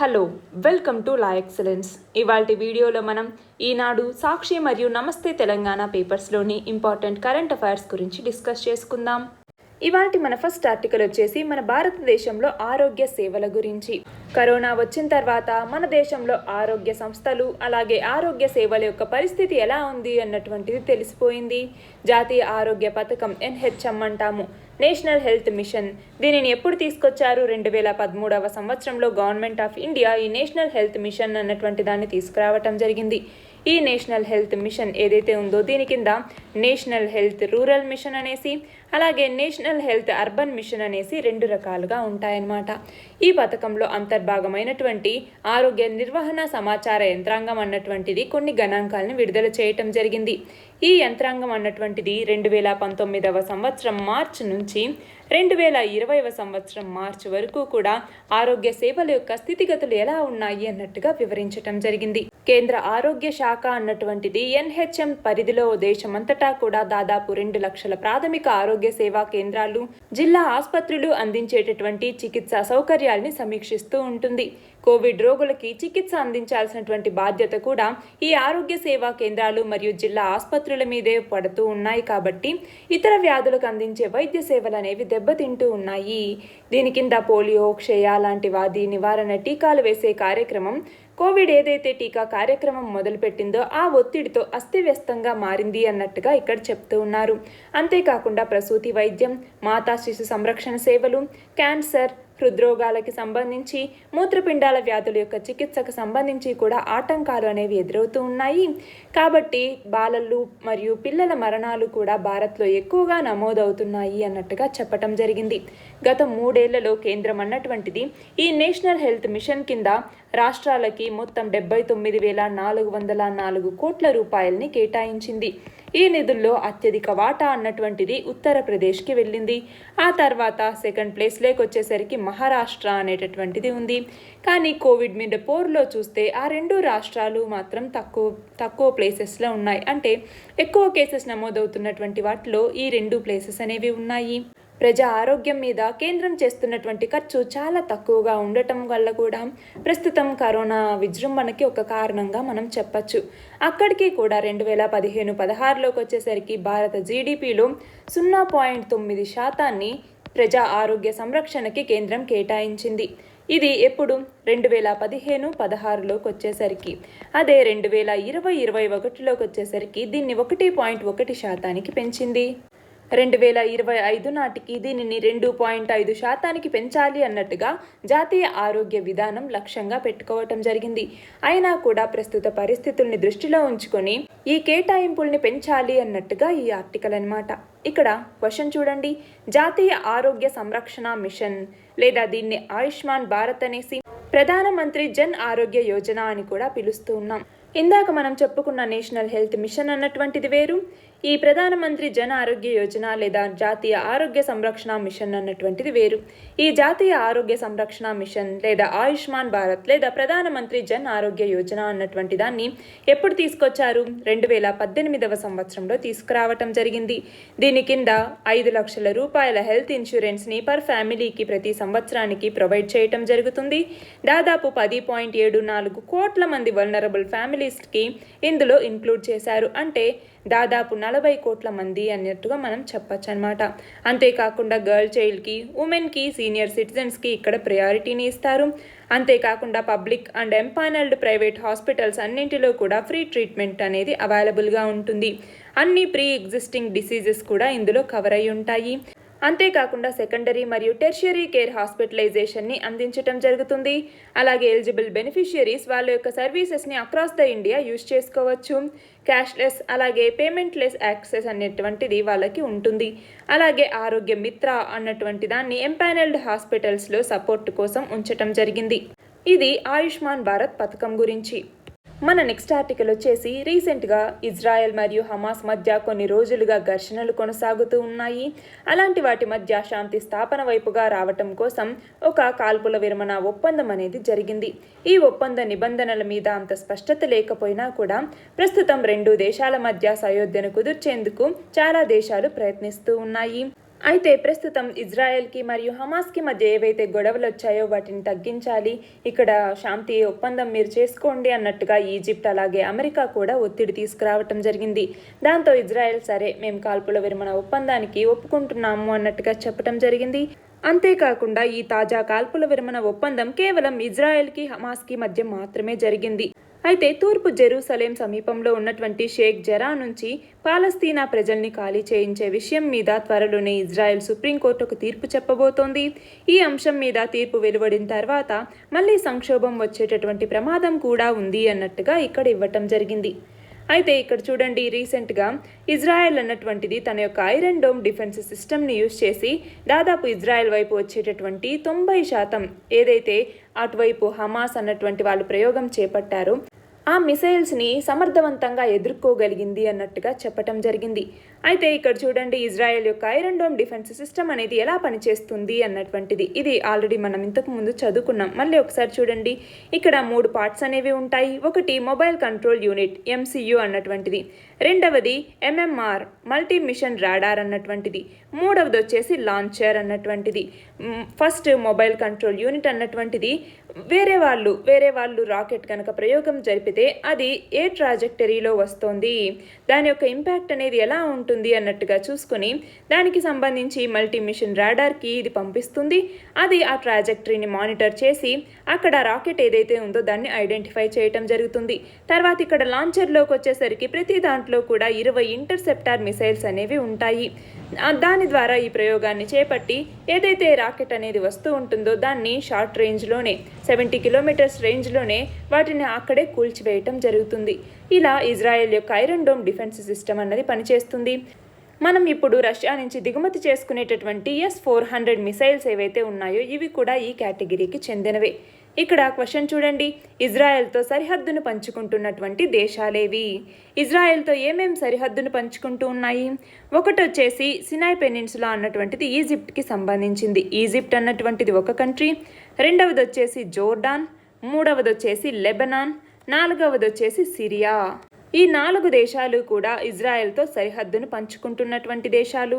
Hello, welcome to law excellence. ఇవాల్టి వీడియోలో మనం ఈనాడు, సాక్షి మరియు నమస్తే తెలంగాణ పేపర్స్లోని ఇంపార్టెంట్ కరెంట్ అఫైర్స్ గురించి డిస్కస్ చేసుకుందాం. ఇవాల్టి మన ఫస్ట్ ఆర్టికల్ వచ్చేసి మన భారతదేశంలో ఆరోగ్య సేవల గురించి. కరోనా వచ్చిన తర్వాత మన దేశంలో ఆరోగ్య సంస్థలు అలాగే ఆరోగ్య సేవల యొక్క పరిస్థితి ఎలా ఉంది అన్నటువంటిది తెలిసిపోయింది. జాతీయ ఆరోగ్య పథకం NHM అంటాము, నేషనల్ హెల్త్ మిషన్. దీనిని ఎప్పుడు తీసుకొచ్చారు? 2013వ సంవత్సరంలో గవర్నమెంట్ ఆఫ్ ఇండియా ఈ నేషనల్ హెల్త్ మిషన్ అన్నటువంటి దాన్ని తీసుకురావటం జరిగింది. ఈ నేషనల్ హెల్త్ మిషన్ ఏదైతే ఉందో దీని కింద నేషనల్ హెల్త్ రూరల్ మిషన్ అనేసి అలాగే నేషనల్ హెల్త్ అర్బన్ మిషన్ అనేసి రెండు రకాలుగా ఉంటాయన్నమాట. ఈ పథకంలో అంతర్భాగమైనటువంటి ఆరోగ్య నిర్వహణ సమాచార యంత్రాంగం అన్నటువంటిది కొన్ని గణాంకాలను విడుదల చేయటం జరిగింది. ఈ యంత్రాంగం అన్నటువంటిది 2019వ సంవత్సరం మార్చి నుంచి 2020వ సంవత్సరం మార్చి వరకు కూడా ఆరోగ్య సేవల యొక్క స్థితిగతులు ఎలా ఉన్నాయి అన్నట్టుగా వివరించటం జరిగింది. కేంద్ర ఆరోగ్య శాఖ అన్నటువంటిది NHM పరిధిలో దేశమంతటా కూడా దాదాపు 2 లక్షల ప్రాథమిక ఆరోగ్య సేవా కేంద్రాలు, జిల్లా ఆసుపత్రులు అందించేటటువంటి చికిత్సా సౌకర్యాల్ని సమీక్షిస్తూ ఉంటుంది. కోవిడ్ రోగులకి చికిత్స అందించాల్సినటువంటి బాధ్యత కూడా ఈ ఆరోగ్య సేవా కేంద్రాలు మరియు జిల్లా ఆసుపత్రుల మీదే పడుతూ ఉన్నాయి. కాబట్టి ఇతర వ్యాధులకు అందించే వైద్య సేవలు అనేవి దెబ్బతింటూ ఉన్నాయి. దీని కింద పోలియో, క్షయ లాంటి వ్యాధి నివారణ టీకాలు వేసే కార్యక్రమం, కోవిడ్ ఏదైతే టీకా కార్యక్రమం మొదలుపెట్టిందో ఆ ఒత్తిడితో అస్తవ్యస్తంగా మారింది అన్నట్టుగా ఇక్కడ చెప్తూ ఉన్నారు. అంతేకాకుండా ప్రసూతి వైద్యం, మాతా శిశు సంరక్షణ సేవలు, క్యాన్సర్, హృద్రోగాలకి సంబంధించి, మూత్రపిండాల వ్యాధుల యొక్క చికిత్సకు సంబంధించి కూడా ఆటంకాలు అనేవి ఎదురవుతూ ఉన్నాయి. కాబట్టి బాలలు మరియు పిల్లల మరణాలు కూడా భారత్లో ఎక్కువగా నమోదవుతున్నాయి అన్నట్టుగా చెప్పటం జరిగింది. గత 3 ఏళ్లలో కేంద్రం అన్నటువంటిది ఈ నేషనల్ హెల్త్ మిషన్ కింద రాష్ట్రాలకి మొత్తం 79,404 కోట్ల రూపాయలని కేటాయించింది. ఈ నిధుల్లో అత్యధిక వాటా అన్నటువంటిది ఉత్తరప్రదేశ్కి వెళ్ళింది. ఆ తర్వాత సెకండ్ ప్లేస్లోకి వచ్చేసరికి మహారాష్ట్ర అనేటటువంటిది ఉంది. కానీ కోవిడ్ మీద పోరులో చూస్తే ఆ 2 రాష్ట్రాలు మాత్రం తక్కువ ప్లేసెస్లో ఉన్నాయి. అంటే ఎక్కువ కేసెస్ నమోదవుతున్నటువంటి వాటిలో ఈ 2 ప్లేసెస్ అనేవి ఉన్నాయి. ప్రజా ఆరోగ్యం మీద కేంద్రం చేస్తున్నటువంటి ఖర్చు చాలా తక్కువగా ఉండటం వల్ల కూడా ప్రస్తుతం కరోనా విజృంభణకి ఒక కారణంగా మనం చెప్పచ్చు. అక్కడికి కూడా 2015-16లోకి వచ్చేసరికి భారత జీడిపిలో 0.9% ప్రజా ఆరోగ్య సంరక్షణకి కేంద్రం కేటాయించింది. ఇది ఎప్పుడు 2015-16లోకి వచ్చేసరికి. అదే 2020-21లోకి వచ్చేసరికి దీన్ని 1.1%కి పెంచింది. 2025 నాటికి దీనిని 2.5%కి పెంచాలి అన్నట్టుగా జాతీయ ఆరోగ్య విధానం లక్ష్యంగా పెట్టుకోవటం జరిగింది. అయినా కూడా ప్రస్తుత పరిస్థితుల్ని దృష్టిలో ఉంచుకొని ఈ కేటాయింపుల్ని పెంచాలి అన్నట్టుగా ఈ ఆర్టికల్ అన్నమాట. ఇక్కడ క్వశ్చన్ చూడండి. జాతీయ ఆరోగ్య సంరక్షణ మిషన్ లేదా దీన్ని ఆయుష్మాన్ భారత్ అనేసి ప్రధానమంత్రి జన్ ఆరోగ్య యోజన అని కూడా పిలుస్తూ ఉన్నాం. ఇందాక మనం చెప్పుకున్న నేషనల్ హెల్త్ మిషన్ అన్నటువంటిది వేరు, ఈ ప్రధానమంత్రి జన్ ఆరోగ్య యోజన లేదా జాతీయ ఆరోగ్య సంరక్షణ మిషన్ అన్నటువంటిది వేరు. ఈ జాతీయ ఆరోగ్య సంరక్షణ మిషన్ లేదా ఆయుష్మాన్ భారత్ లేదా ప్రధానమంత్రి జన్ ఆరోగ్య యోజన అన్నటువంటి దాన్ని ఎప్పుడు తీసుకొచ్చారు? 2018వ సంవత్సరంలో తీసుకురావటం జరిగింది. దీని కింద 5 లక్షల రూపాయల హెల్త్ ఇన్సూరెన్స్ని పర్ ఫ్యామిలీకి ప్రతి సంవత్సరానికి ప్రొవైడ్ చేయటం జరుగుతుంది. దాదాపు 10.74 కోట్ల మంది వల్నరబుల్ ఫ్యామిలీస్కి ఇందులో ఇంక్లూడ్ చేశారు. అంటే దాదాపు 40 కోట్ల మంది అన్నట్టుగా మనం చెప్పచ్చు అనమాట. అంతేకాకుండా గర్ల్ చైల్డ్కి, ఉమెన్కి, సీనియర్ సిటిజన్స్కి ఇక్కడ ప్రయారిటీని ఇస్తారు. అంతేకాకుండా public and empanelled private hospitals అన్నింటిలో కూడా ఫ్రీ ట్రీట్మెంట్ అనేది అవైలబుల్గా ఉంటుంది. అన్ని ప్రీ ఎగ్జిస్టింగ్ డిసీజెస్ కూడా ఇందులో కవర్ అయి ఉంటాయి. అంతేకాకుండా సెకండరీ మరియు టెర్షియరీ కేర్ హాస్పిటలైజేషన్ని అందించటం జరుగుతుంది. అలాగే ఎలిజిబుల్ బెనిఫిషియరీస్ వాళ్ళ యొక్క సర్వీసెస్ని అక్రాస్ ద ఇండియా యూజ్ చేసుకోవచ్చు. క్యాష్లెస్ అలాగే పేమెంట్లెస్ యాక్సెస్ అనేటువంటిది వాళ్ళకి ఉంటుంది. అలాగే ఆరోగ్య మిత్ర అన్నటువంటి దాన్ని ఎంపానల్డ్ హాస్పిటల్స్లో సపోర్ట్ కోసం ఉంచటం జరిగింది. ఇది ఆయుష్మాన్ భారత్ పథకం గురించి. మన నెక్స్ట్ ఆర్టికల్ వచ్చేసి రీసెంట్గా ఇజ్రాయెల్ మరియు హమాస్ మధ్య కొన్ని రోజులుగా ఘర్షణలు కొనసాగుతూ ఉన్నాయి. అలాంటి వాటి మధ్య శాంతి స్థాపన వైపుగా రావటం కోసం ఒక కాల్పుల విరమణ ఒప్పందం అనేది జరిగింది. ఈ ఒప్పంద నిబంధనల మీద అంత స్పష్టత లేకపోయినా కూడా ప్రస్తుతం 2 దేశాల మధ్య సయోధ్యను కుదుర్చేందుకు చాలా దేశాలు ప్రయత్నిస్తూ ఉన్నాయి. అయితే ప్రస్తుతం ఇజ్రాయెల్కి మరియు హమాస్కి మధ్య ఏవైతే గొడవలు వచ్చాయో వాటిని తగ్గించాలి, ఇక్కడ శాంతి ఒప్పందం మీరు చేసుకోండి అన్నట్టుగా ఈజిప్ట్ అలాగే అమెరికా కూడా ఒత్తిడి తీసుకురావటం జరిగింది. దాంతో ఇజ్రాయెల్ సరే మేము కాల్పుల విరమణ ఒప్పందానికి ఒప్పుకుంటున్నాము అన్నట్టుగా చెప్పడం జరిగింది. అంతేకాకుండా ఈ తాజా కాల్పుల విరమణ ఒప్పందం కేవలం ఇజ్రాయెల్కి హమాస్కి మధ్య మాత్రమే జరిగింది. అయితే తూర్పు జెరూసలేం సమీపంలో ఉన్నటువంటి షేక్ జరా నుంచి పాలస్తీనా ప్రజల్ని ఖాళీ చేయించే విషయం మీద త్వరలోనే ఇజ్రాయెల్ సుప్రీంకోర్టు ఒక తీర్పు చెప్పబోతోంది. ఈ అంశం మీద తీర్పు వెలువడిన తర్వాత మళ్ళీ సంక్షోభం వచ్చేటటువంటి ప్రమాదం కూడా ఉంది అన్నట్టుగా ఇక్కడ ఇవ్వటం జరిగింది. అయితే ఇక్కడ చూడండి, రీసెంట్గా ఇజ్రాయెల్ అన్నటువంటిది తన యొక్క ఐరన్ డోమ్ డిఫెన్స్ సిస్టమ్ని యూజ్ చేసి దాదాపు ఇజ్రాయెల్ వైపు వచ్చేటటువంటి 90% ఏదైతే అటువైపు హమాస్ అన్నటువంటి వాళ్ళు ప్రయోగం చేపట్టారో ఆ మిసైల్స్ని సమర్థవంతంగా ఎదుర్కోగలిగింది అన్నట్టుగా చెప్పటం జరిగింది. అయితే ఇక్కడ చూడండి, ఇజ్రాయెల్ యొక్క ఐరన్ డోమ్ డిఫెన్స్ సిస్టమ్ అనేది ఎలా పనిచేస్తుంది అన్నటువంటిది ఇది ఆల్రెడీ మనం ఇంతకు ముందు చదువుకున్నాం. మళ్ళీ ఒకసారి చూడండి, ఇక్కడ 3 పార్ట్స్ అనేవి ఉంటాయి. ఒకటి మొబైల్ కంట్రోల్ యూనిట్ MCU అన్నటువంటిది, రెండవది MMR మల్టీ మిషన్ రాడార్ అన్నటువంటిది, మూడవది వచ్చేసి లాంచర్ అన్నటువంటిది. ఫస్ట్ మొబైల్ కంట్రోల్ యూనిట్ అన్నటువంటిది వేరే వాళ్ళు రాకెట్ కనుక ప్రయోగం జరిపితే అది ఏ ట్రాజెక్టరీలో వస్తోంది, దాని యొక్క ఇంపాక్ట్ అనేది ఎలా ఉంటుంది అన్నట్టుగా చూసుకొని దానికి సంబంధించి మల్టీ మిషన్ రాడార్కి ఇది పంపిస్తుంది. అది ఆ ట్రాజెక్టరీని మానిటర్ చేసి అక్కడ రాకెట్ ఏదైతే ఉందో దాన్ని ఐడెంటిఫై చేయటం జరుగుతుంది. తర్వాత ఇక్కడ లాంచర్లోకి వచ్చేసరికి ప్రతి దాంట్లో కూడా 20 ఇంటర్సెప్టార్ మిసైల్స్ అనేవి ఉంటాయి. దాని ద్వారా ఈ ప్రయోగాన్ని చేపట్టి ఏదైతే రాకెట్ అనేది వస్తూ ఉంటుందో దాన్ని షార్ట్ రేంజ్లోనే 70 కిలోమీటర్స్ రేంజ్లోనే వాటిని అక్కడే కూల్చివేయటం జరుగుతుంది. ఇలా ఇజ్రాయెల్ యొక్క ఐరన్ డోమ్ డిఫెన్స్ సిస్టమ్ అన్నది పనిచేస్తుంది. మనం ఇప్పుడు రష్యా నుంచి దిగుమతి చేసుకునేటటువంటి S-400 మిసైల్స్ ఏవైతే ఉన్నాయో ఇవి కూడా ఈ కేటగిరీకి చెందినవే. ఇక్కడ క్వశ్చన్ చూడండి, ఇజ్రాయెల్తో సరిహద్దును పంచుకుంటున్నటువంటి దేశాలేవి? ఇజ్రాయెల్తో ఏమేం సరిహద్దును పంచుకుంటూ ఉన్నాయి? ఒకటి వచ్చేసి సినాయ్ పెనిన్సులా అన్నటువంటిది ఈజిప్ట్కి సంబంధించింది. ఈజిప్ట్ అన్నటువంటిది ఒక కంట్రీ. రెండవది వచ్చేసి జోర్డాన్, మూడవది వచ్చేసి లెబనాన్, నాలుగవది వచ్చేసి సిరియా. ఈ 4 దేశాలు కూడా ఇజ్రాయెల్తో సరిహద్దును పంచుకుంటున్నటువంటి దేశాలు.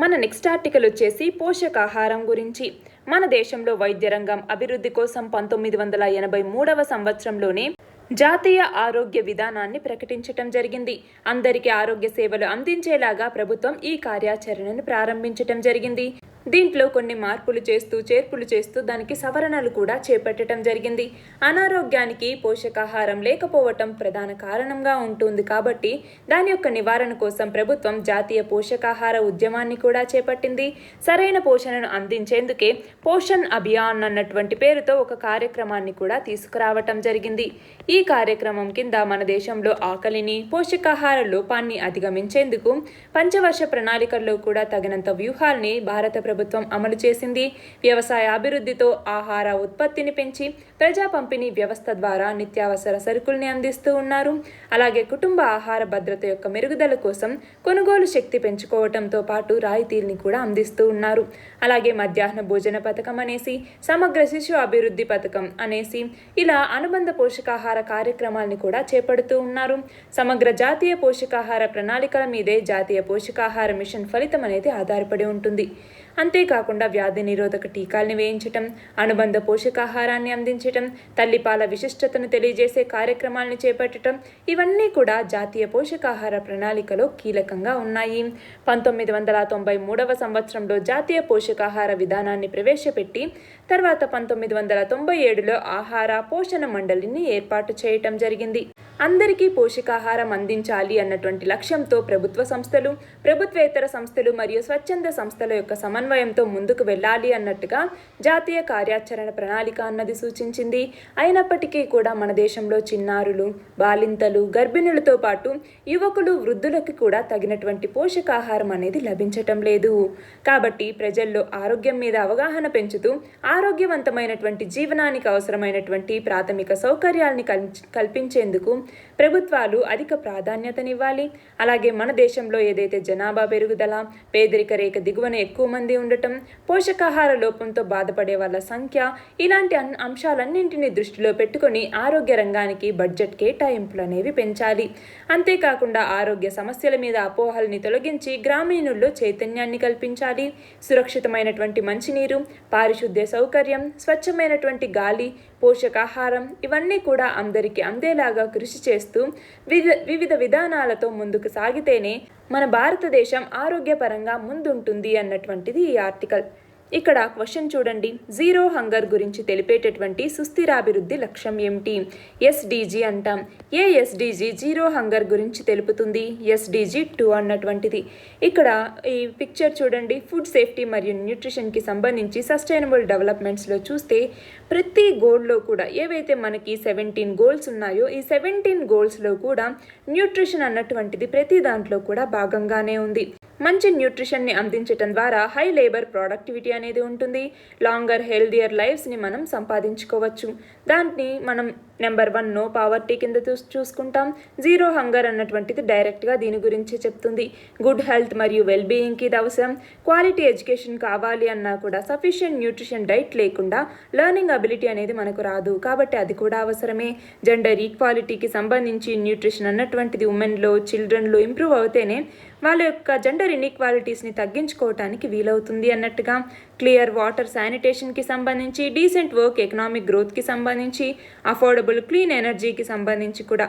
మన నెక్స్ట్ ఆర్టికల్ వచ్చేసి పోషకాహారం గురించి. మన దేశంలో వైద్య రంగం అభివృద్ధి కోసం 1983వ సంవత్సరంలోనే జాతీయ ఆరోగ్య విధానాన్ని ప్రకటించటం జరిగింది. అందరికీ ఆరోగ్య సేవలు అందించేలాగా ప్రభుత్వం ఈ కార్యాచరణను ప్రారంభించటం జరిగింది. దీంట్లో కొన్ని మార్పులు చేస్తూ చేర్పులు చేస్తూ దానికి సవరణలు కూడా చేపట్టడం జరిగింది. అనారోగ్యానికి పోషకాహారం లేకపోవటం ప్రధాన కారణంగా ఉంటుంది కాబట్టి దాని యొక్క నివారణ కోసం ప్రభుత్వం జాతీయ పోషకాహార ఉద్యమాన్ని కూడా చేపట్టింది. సరైన పోషణను అందించేందుకే పోషణ్ అభియాన్ అన్నటువంటి పేరుతో ఒక కార్యక్రమాన్ని కూడా తీసుకురావటం జరిగింది. ఈ కార్యక్రమం కింద మన దేశంలో ఆకలిని, పోషకాహార లోపాన్ని అధిగమించేందుకు పంచవర్ష ప్రణాళికల్లో కూడా తగినంత వ్యూహాల్ని భారత ప్రభుత్వం అమలు చేసింది. వ్యవసాయ అభివృద్ధితో ఆహార ఉత్పత్తిని పెంచి ప్రజా పంపిణీ వ్యవస్థ ద్వారా నిత్యావసర సరుకుల్ని అందిస్తూ ఉన్నారు. అలాగే కుటుంబ ఆహార భద్రత యొక్క మెరుగుదల కోసం కొనుగోలు శక్తి పెంచుకోవటంతో పాటు రాయితీల్ని కూడా అందిస్తూ ఉన్నారు. అలాగే మధ్యాహ్న భోజన పథకం అనేసి, సమగ్ర శిశు అభివృద్ధి పథకం అనేసి ఇలా అనుబంధ పోషకాహార కార్యక్రమాల్ని కూడా చేపడుతూ ఉన్నారు. సమగ్ర జాతీయ పోషకాహార ప్రణాళికల మీదే జాతీయ పోషకాహార మిషన్ ఫలితం అనేది ఆధారపడి ఉంటుంది. అంతేకాకుండా వ్యాధి నిరోధక టీకాల్ని వేయించటం, అనుబంధ పోషకాహారాన్ని అందించటం, తల్లిపాల విశిష్టతను తెలియజేసే కార్యక్రమాల్ని చేపట్టడం ఇవన్నీ కూడా జాతీయ పోషకాహార ప్రణాళికలో కీలకంగా ఉన్నాయి. 1993వ సంవత్సరంలో జాతీయ పోషకాహార విధానాన్ని ప్రవేశపెట్టి తర్వాత 1997లో ఆహార పోషణ మండలిని ఏర్పాటు చేయటం జరిగింది. అందరికీ పోషకాహారం అందించాలి అన్నటువంటి లక్ష్యంతో ప్రభుత్వ సంస్థలు, ప్రభుత్వేతర సంస్థలు మరియు స్వచ్ఛంద సంస్థల యొక్క సమన్వయంతో ముందుకు వెళ్ళాలి అన్నట్టుగా జాతీయ కార్యాచరణ ప్రణాళిక అన్నది సూచించింది. అయినప్పటికీ కూడా మన దేశంలో చిన్నారులు, బాలింతలు, గర్భిణులతో పాటు యువకులు, వృద్ధులకు కూడా తగినటువంటి పోషకాహారం అనేది లభించటం లేదు. కాబట్టి ప్రజల్లో ఆరోగ్యం మీద అవగాహన పెంచుతూ ఆరోగ్యవంతమైనటువంటి జీవనానికి అవసరమైనటువంటి ప్రాథమిక సౌకర్యాల్ని కల్పించేందుకు ప్రభుత్వాలు అధిక ప్రాధాన్యతనివ్వాలి. అలాగే మన దేశంలో ఏదైతే జనాభా పెరుగుదల, పేదరిక రేఖ దిగువన ఎక్కువ మంది ఉండటం, పోషకాహార లోపంతో బాధపడే వాళ్ళ సంఖ్య, ఇలాంటి అంశాలన్నింటినీ దృష్టిలో పెట్టుకొని ఆరోగ్య రంగానికి బడ్జెట్ కేటాయింపులు అనేవి పెంచాలి. అంతేకాకుండా ఆరోగ్య సమస్యల మీద అపోహల్ని తొలగించి గ్రామీణుల్లో చైతన్యాన్ని కల్పించాలి. సురక్షితమైనటువంటి మంచినీరు, పారిశుద్ధ్య సౌకర్యం, స్వచ్ఛమైనటువంటి గాలి, పోషకాహారం ఇవన్నీ కూడా అందరికీ అందేలాగా కృషి చేస్తూ వివిధ విధానాలతో ముందుకు సాగితేనే మన భారతదేశం ఆరోగ్యపరంగా ముందుంటుంది అన్నటువంటిది ఈ ఆర్టికల్. ఇక్కడ క్వశ్చన్ చూడండి, జీరో హంగర్ గురించి తెలిపేటటువంటి సుస్థిరాభివృద్ధి లక్ష్యం ఏమిటి? SDG అంటాం. ఏ SDG జీరో హంగర్ గురించి తెలుపుతుంది? SDG 2 అన్నటువంటిది. ఇక్కడ ఈ పిక్చర్ చూడండి, ఫుడ్ సేఫ్టీ మరియు న్యూట్రిషన్కి సంబంధించి సస్టైనబుల్ డెవలప్మెంట్స్లో చూస్తే ప్రతి గోల్లో కూడా ఏవైతే మనకి 17 గోల్స్ ఉన్నాయో ఈ 17 గోల్స్లో కూడా న్యూట్రిషన్ అన్నటువంటిది ప్రతి దాంట్లో కూడా భాగంగానే ఉంది. మంచి న్యూట్రిషన్ని అందించటం ద్వారా హై లేబర్ ప్రొడక్టివిటీ అనేది ఉంటుంది. లాంగర్ హెల్దియర్ లైఫ్స్ని మనం సంపాదించుకోవచ్చు. దాన్ని మనం నెంబర్ 1 నో పావర్టీ కింద చూసుకుంటాం. జీరో హంగర్ అన్నటువంటిది డైరెక్ట్గా దీని గురించి చెప్తుంది. గుడ్ హెల్త్ మరియు వెల్బీయింగ్కి ఇది అవసరం. క్వాలిటీ ఎడ్యుకేషన్ కావాలి అన్నా కూడా సఫిషియెంట్ న్యూట్రిషన్ డైట్ లేకుండా లెర్నింగ్ అబిలిటీ అనేది మనకు రాదు, కాబట్టి అది కూడా అవసరమే. జెండర్ ఈక్వాలిటీకి సంబంధించి న్యూట్రిషన్ అన్నటువంటిది ఉమెన్లో, చిల్డ్రన్లో ఇంప్రూవ్ అవుతేనే వాళ్ళ యొక్క జెండర్ ఇన్ఈక్వాలిటీస్ని తగ్గించుకోవటానికి వీలవుతుంది అన్నట్టుగా. క్లియర్ వాటర్ శానిటేషన్కి సంబంధించి, డీసెంట్ వర్క్ ఎకనామిక్ గ్రోత్కి సంబంధించి, అఫోర్డబుల్ క్లీన్ ఎనర్జీకి సంబంధించి కూడా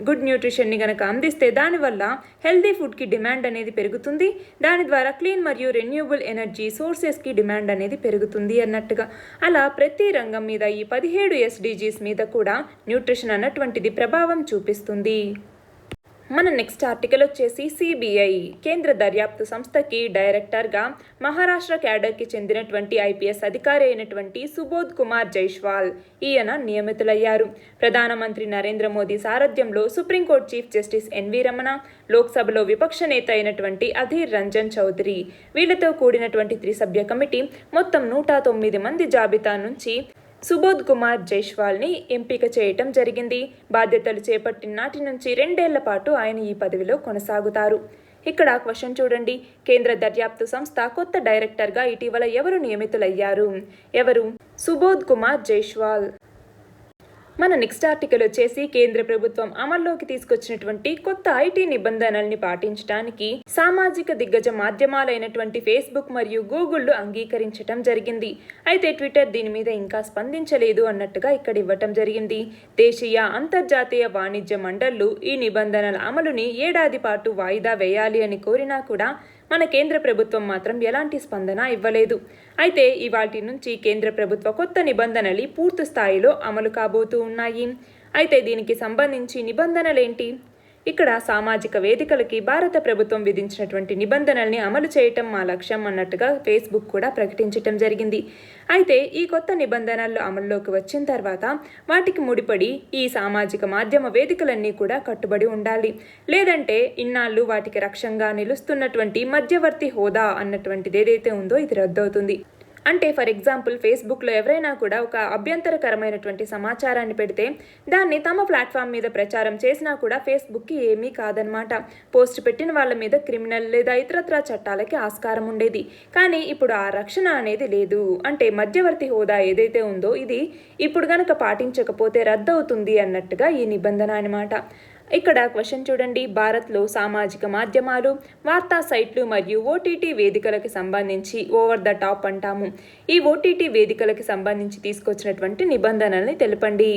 గుడ్ న్యూట్రిషన్ని కనుక అందిస్తే దానివల్ల హెల్దీ ఫుడ్కి డిమాండ్ అనేది పెరుగుతుంది. దాని ద్వారా క్లీన్ మరియు రెన్యూబుల్ ఎనర్జీ సోర్సెస్కి డిమాండ్ అనేది పెరుగుతుంది అన్నట్టుగా. అలా ప్రతి రంగం మీద ఈ 17 SDGs మీద కూడా న్యూట్రిషన్ అన్నటువంటిది ప్రభావం చూపిస్తుంది. మన నెక్స్ట్ ఆర్టికల్ వచ్చేసి CBI కేంద్ర దర్యాప్తు సంస్థకి డైరెక్టర్గా మహారాష్ట్ర క్యాడర్కి చెందినటువంటి IPS అధికారి అయినటువంటి సుబోధ్ కుమార్ జైస్వాల్ ఈయన నియమితులయ్యారు. ప్రధానమంత్రి నరేంద్ర మోదీ సారథ్యంలో supreme court chief justice NV Ramana, లోక్సభలో విపక్ష నేత అయినటువంటి అధీర్ రంజన్ చౌదరి వీళ్లతో కూడినటువంటి త్రిసభ్య కమిటీ మొత్తం 109 మంది జాబితా నుంచి సుబోధ్ కుమార్ జైస్వాల్ని ఎంపిక చేయటం జరిగింది. బాధ్యతలు చేపట్టిన నాటి నుంచి 2 ఏళ్ల పాటు ఆయన ఈ పదవిలో కొనసాగుతారు. ఇక్కడ క్వశ్చన్ చూడండి, కేంద్ర దర్యాప్తు సంస్థ కొత్త డైరెక్టర్గా ఇటీవల ఎవరు నియమితులయ్యారు? ఎవరు? సుబోధ్ కుమార్ జైస్వాల్. మన నెక్స్ట్ ఆర్టికల్ వచ్చేసి కేంద్ర ప్రభుత్వం అమల్లోకి తీసుకొచ్చినటువంటి కొత్త IT నిబంధనల్ని పాటించడానికి సామాజిక దిగ్గజ మాధ్యమాలైనటువంటి ఫేస్బుక్ మరియు గూగుల్ అంగీకరించడం జరిగింది. అయితే ట్విట్టర్ దీని మీద ఇంకా స్పందించలేదు అన్నట్టుగా ఇక్కడ ఇవ్వటం జరిగింది. దేశీయ, అంతర్జాతీయ వాణిజ్య మండళ్లు ఈ నిబంధనల అమలుని ఏడాది పాటు వాయిదా వేయాలి అని కోరినా కూడా మన కేంద్ర ప్రభుత్వం మాత్రం ఎలాంటి స్పందన ఇవ్వలేదు. అయితే ఇవాల్టి నుంచి కేంద్ర ప్రభుత్వ కొత్త నిబంధనలు పూర్తి స్థాయిలో అమలు కాబోతూ ఉన్నాయి. అయితే దీనికి సంబంధించి నిబంధనలేంటి? ఇక్కడ సామాజిక వేదికలకి భారత ప్రభుత్వం విధించినటువంటి నిబంధనల్ని అమలు చేయటం మా లక్ష్యం అన్నట్టుగా ఫేస్బుక్ కూడా ప్రకటించటం జరిగింది. అయితే ఈ కొత్త నిబంధనలు అమల్లోకి వచ్చిన తర్వాత వాటికి ముడిపడి ఈ సామాజిక మాధ్యమ వేదికలన్నీ కూడా కట్టుబడి ఉండాలి. లేదంటే ఇన్నాళ్ళు వాటికి రక్షంగా నిలుస్తున్నటువంటి మధ్యవర్తి హోదా అన్నటువంటిది ఏదైతే ఉందో ఇది రద్దవుతుంది. అంటే ఫర్ ఎగ్జాంపుల్ ఫేస్బుక్లో ఎవరైనా కూడా ఒక అభ్యంతరకరమైనటువంటి సమాచారాన్ని పెడితే దాన్ని తమ ప్లాట్ఫామ్ మీద ప్రచారం చేసినా కూడా ఫేస్బుక్కి ఏమీ కాదనమాట. పోస్ట్ పెట్టిన వాళ్ళ మీద క్రిమినల్ లేదా ఇతరత్రా చట్టాలకి ఆస్కారం ఉండేది. కానీ ఇప్పుడు ఆ రక్షణ అనేది లేదు. అంటే మధ్యవర్తి హోదా ఏదైతే ఉందో ఇది ఇప్పుడు గనక పాటించకపోతే రద్దవుతుంది అన్నట్టుగా ఈ నిబంధన అనమాట. ఇక్కడ క్వశ్చన్ చూడండి, భారత్లో సామాజిక మాధ్యమాలు, వార్తా సైట్లు మరియు OTT వేదికలకు సంబంధించి ఓవర్ ద టాప్ అంటాము. ఈ OTT వేదికలకు సంబంధించి తీసుకొచ్చినటువంటి నిబంధనల్ని తెలపండి.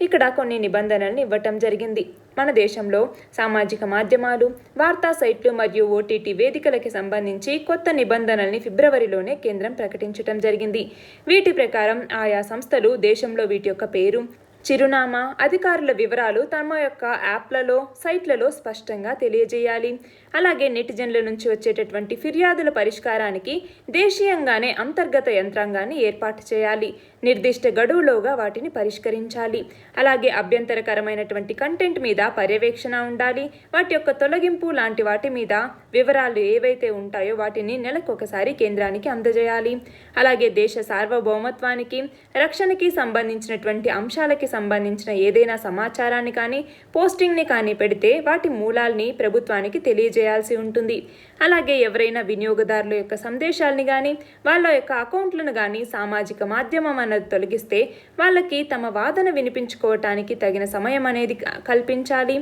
ఇక్కడ కొన్ని నిబంధనల్ని ఇవ్వటం జరిగింది. మన దేశంలో సామాజిక మాధ్యమాలు, వార్తా సైట్లు మరియు OTT వేదికలకి సంబంధించి కొత్త నిబంధనల్ని ఫిబ్రవరిలోనే కేంద్రం ప్రకటించడం జరిగింది. వీటి ప్రకారం ఆయా సంస్థలు దేశంలో వీటి యొక్క పేరు, చిరునామా, అధికారుల వివరాలు తమ యొక్క యాప్లలో, సైట్లలో స్పష్టంగా తెలియజేయాలి. అలాగే నెటిజన్ల నుంచి వచ్చేటటువంటి ఫిర్యాదుల పరిష్కారానికి దేశీయంగానే అంతర్గత యంత్రాంగాన్ని ఏర్పాటు చేయాలి. నిర్దిష్ట గడువులోగా వాటిని పరిష్కరించాలి. అలాగే అభ్యంతరకరమైనటువంటి కంటెంట్ మీద పర్యవేక్షణ ఉండాలి. వాటి యొక్క తొలగింపు లాంటి వాటి మీద వివరాలు ఏవైతే ఉంటాయో వాటిని నెలకొకసారి కేంద్రానికి అందజేయాలి. అలాగే దేశ సార్వభౌమత్వానికి, రక్షణకి సంబంధించినటువంటి అంశాలకి సంబంధించిన ఏదైనా సమాచారాన్ని కానీ పోస్టింగ్ని కానీ పెడితే వాటి మూలాల్ని ప్రభుత్వానికి తెలియజేయాల్సి ఉంటుంది. అలాగే ఎవరైనా వినియోగదారుల యొక్క సందేశాలని కానీ వాళ్ళ యొక్క అకౌంట్లను కానీ సామాజిక మాధ్యమం అన్నది తొలగిస్తే వాళ్ళకి తమ వాదన వినిపించుకోవటానికి తగిన సమయం అనేది కల్పించాలి.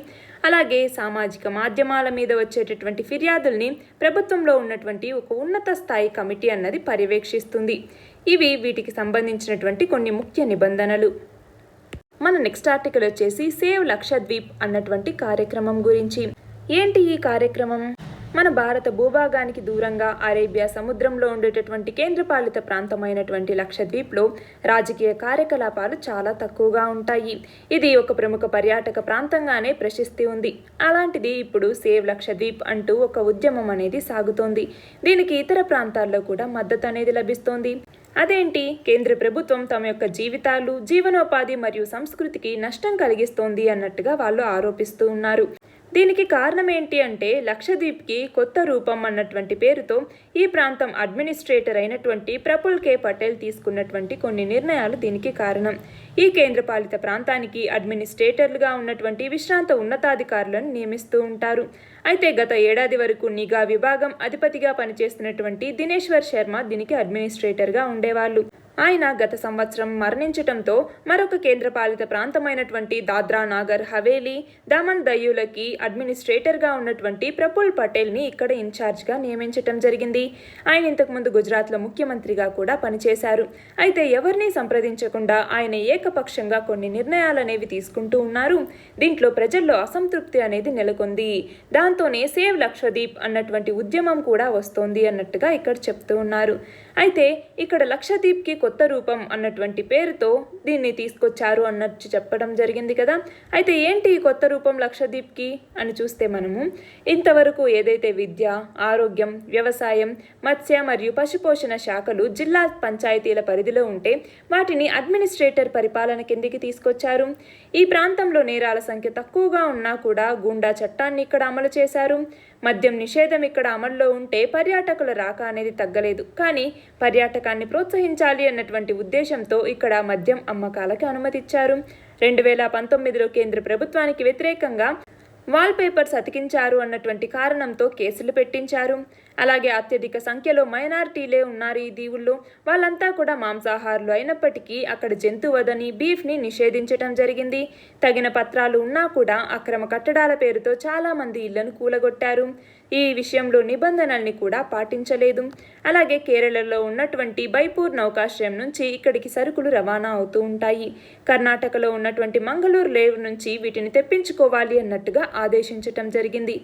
అలాగే సామాజిక మాధ్యమాల మీద వచ్చేటటువంటి ఫిర్యాదుల్ని ప్రభుత్వంలో ఉన్నటువంటి ఒక ఉన్నత స్థాయి కమిటీ అన్నది పర్యవేక్షిస్తుంది. ఇవి వీటికి సంబంధించినటువంటి కొన్ని ముఖ్య నిబంధనలు. మన నెక్స్ట్ ఆర్టికల్ వచ్చేసి సేవ్ లక్షద్వీప్ అన్నటువంటి కార్యక్రమం గురించి. ఏంటి ఈ కార్యక్రమం? మన భారత భూభాగానికి దూరంగా అరేబియా సముద్రంలో ఉండేటటువంటి కేంద్రపాలిత ప్రాంతమైనటువంటి లక్షద్వీప్లో రాజకీయ కార్యకలాపాలు చాలా తక్కువగా ఉంటాయి. ఇది ఒక ప్రముఖ పర్యాటక ప్రాంతంగానే ప్రశస్తి ఉంది. అలాంటిది ఇప్పుడు సేవ్ లక్షద్వీప్ అంటూ ఒక ఉద్యమం అనేది సాగుతోంది. దీనికి ఇతర ప్రాంతాల్లో కూడా మద్దతు అనేది లభిస్తోంది. అదేంటి? కేంద్ర ప్రభుత్వం తమ యొక్క జీవితాలు, జీవనోపాధి మరియు సంస్కృతికి నష్టం కలిగిస్తోంది అన్నట్టుగా వాళ్ళు ఆరోపిస్తూ ఉన్నారు. దీనికి కారణం ఏంటి అంటే లక్షద్వీప్కి కొత్త రూపం అన్నటువంటి పేరుతో ఈ ప్రాంతం అడ్మినిస్ట్రేటర్ అయినటువంటి ప్రఫుల్ కే పటేల్ తీసుకున్నటువంటి కొన్ని నిర్ణయాలు దీనికి కారణం. ఈ కేంద్రపాలిత ప్రాంతానికి అడ్మినిస్ట్రేటర్లుగా ఉన్నటువంటి విశ్రాంత ఉన్నతాధికారులను నియమిస్తూ ఉంటారు. అయితే గత ఏడాది వరకు నిఘా విభాగం అధిపతిగా పనిచేస్తున్నటువంటి దినేశ్వర్ శర్మ దీనికి అడ్మినిస్ట్రేటర్గా ఉండేవాళ్ళు. ఆయన గత సంవత్సరం మరణించటంతో మరొక కేంద్రపాలిత ప్రాంతమైనటువంటి దాద్రా నాగర్ హవేలీ, దమన్ దయ్యూలకి అడ్మినిస్ట్రేటర్గా ఉన్నటువంటి ప్రఫుల్ పటేల్ని ఇక్కడ ఇన్ఛార్జ్గా నియమించటం జరిగింది. ఆయన ఇంతకుముందు గుజరాత్లో ముఖ్యమంత్రిగా కూడా పనిచేశారు. అయితే ఎవరిని సంప్రదించకుండా ఆయన ఏకపక్షంగా కొన్ని నిర్ణయాలు అనేవి తీసుకుంటూ ఉన్నారు. దీంట్లో ప్రజల్లో అసంతృప్తి అనేది నెలకొంది. దాంతోనే సేవ్ లక్షద్వీప్ అన్నటువంటి ఉద్యమం కూడా వస్తోంది అన్నట్టుగా ఇక్కడ చెప్తూ ఉన్నారు. అయితే ఇక్కడ లక్షద్వీప్కి కొత్త రూపం అన్నటువంటి పేరుతో దీన్ని తీసుకొచ్చారు అన్నట్టు చెప్పడం జరిగింది కదా. అయితే ఏంటి ఈ కొత్త రూపం లక్షద్వీప్కి అని చూస్తే మనము ఇంతవరకు ఏదైతే విద్య, ఆరోగ్యం, వ్యవసాయం, మత్స్య మరియు పశుపోషణ శాఖలు జిల్లా పంచాయతీల పరిధిలో ఉంటే వాటిని అడ్మినిస్ట్రేటర్ పరిపాలన కిందికి తీసుకొచ్చారు. ఈ ప్రాంతంలో నేరాల సంఖ్య తక్కువగా ఉన్నా కూడా గూండా చట్టాన్ని ఇక్కడ అమలు చేశారు. మద్యం నిషేధం ఇక్కడ అమల్లో ఉంటే పర్యాటకుల రాక అనేది తగ్గలేదు. కానీ పర్యాటకాన్ని ప్రోత్సహించాలి అన్నటువంటి ఉద్దేశంతో ఇక్కడ మద్యం అమ్మకాలకి అనుమతిచ్చారు. 2019లో కేంద్ర ప్రభుత్వానికి వ్యతిరేకంగా వాల్ పేపర్స్ అతికించారు అన్నటువంటి కారణంతో కేసులు పెట్టించారు. అలాగే అత్యధిక సంఖ్యలో మైనారిటీలే ఉన్నారు ఈ దీవుల్లో. వాళ్ళంతా కూడా మాంసాహారులు అయినప్పటికీ అక్కడ జంతువదని, బీఫ్ని నిషేధించడం జరిగింది. తగిన పత్రాలు ఉన్నా కూడా అక్రమ కట్టడాల పేరుతో చాలామంది ఇళ్లను కూలగొట్టారు. ఈ విషయంలో నిబంధనల్ని కూడా పాటించలేదు. అలాగే కేరళలో ఉన్నటువంటి బైపూర్ నౌకాశ్రయం నుంచి ఇక్కడికి సరుకులు రవాణా అవుతూ ఉంటాయి. కర్ణాటకలో ఉన్నటువంటి మంగళూరు లేవ్ నుంచి వీటిని తెప్పించుకోవాలి అన్నట్టుగా ఆదేశించటం జరిగింది.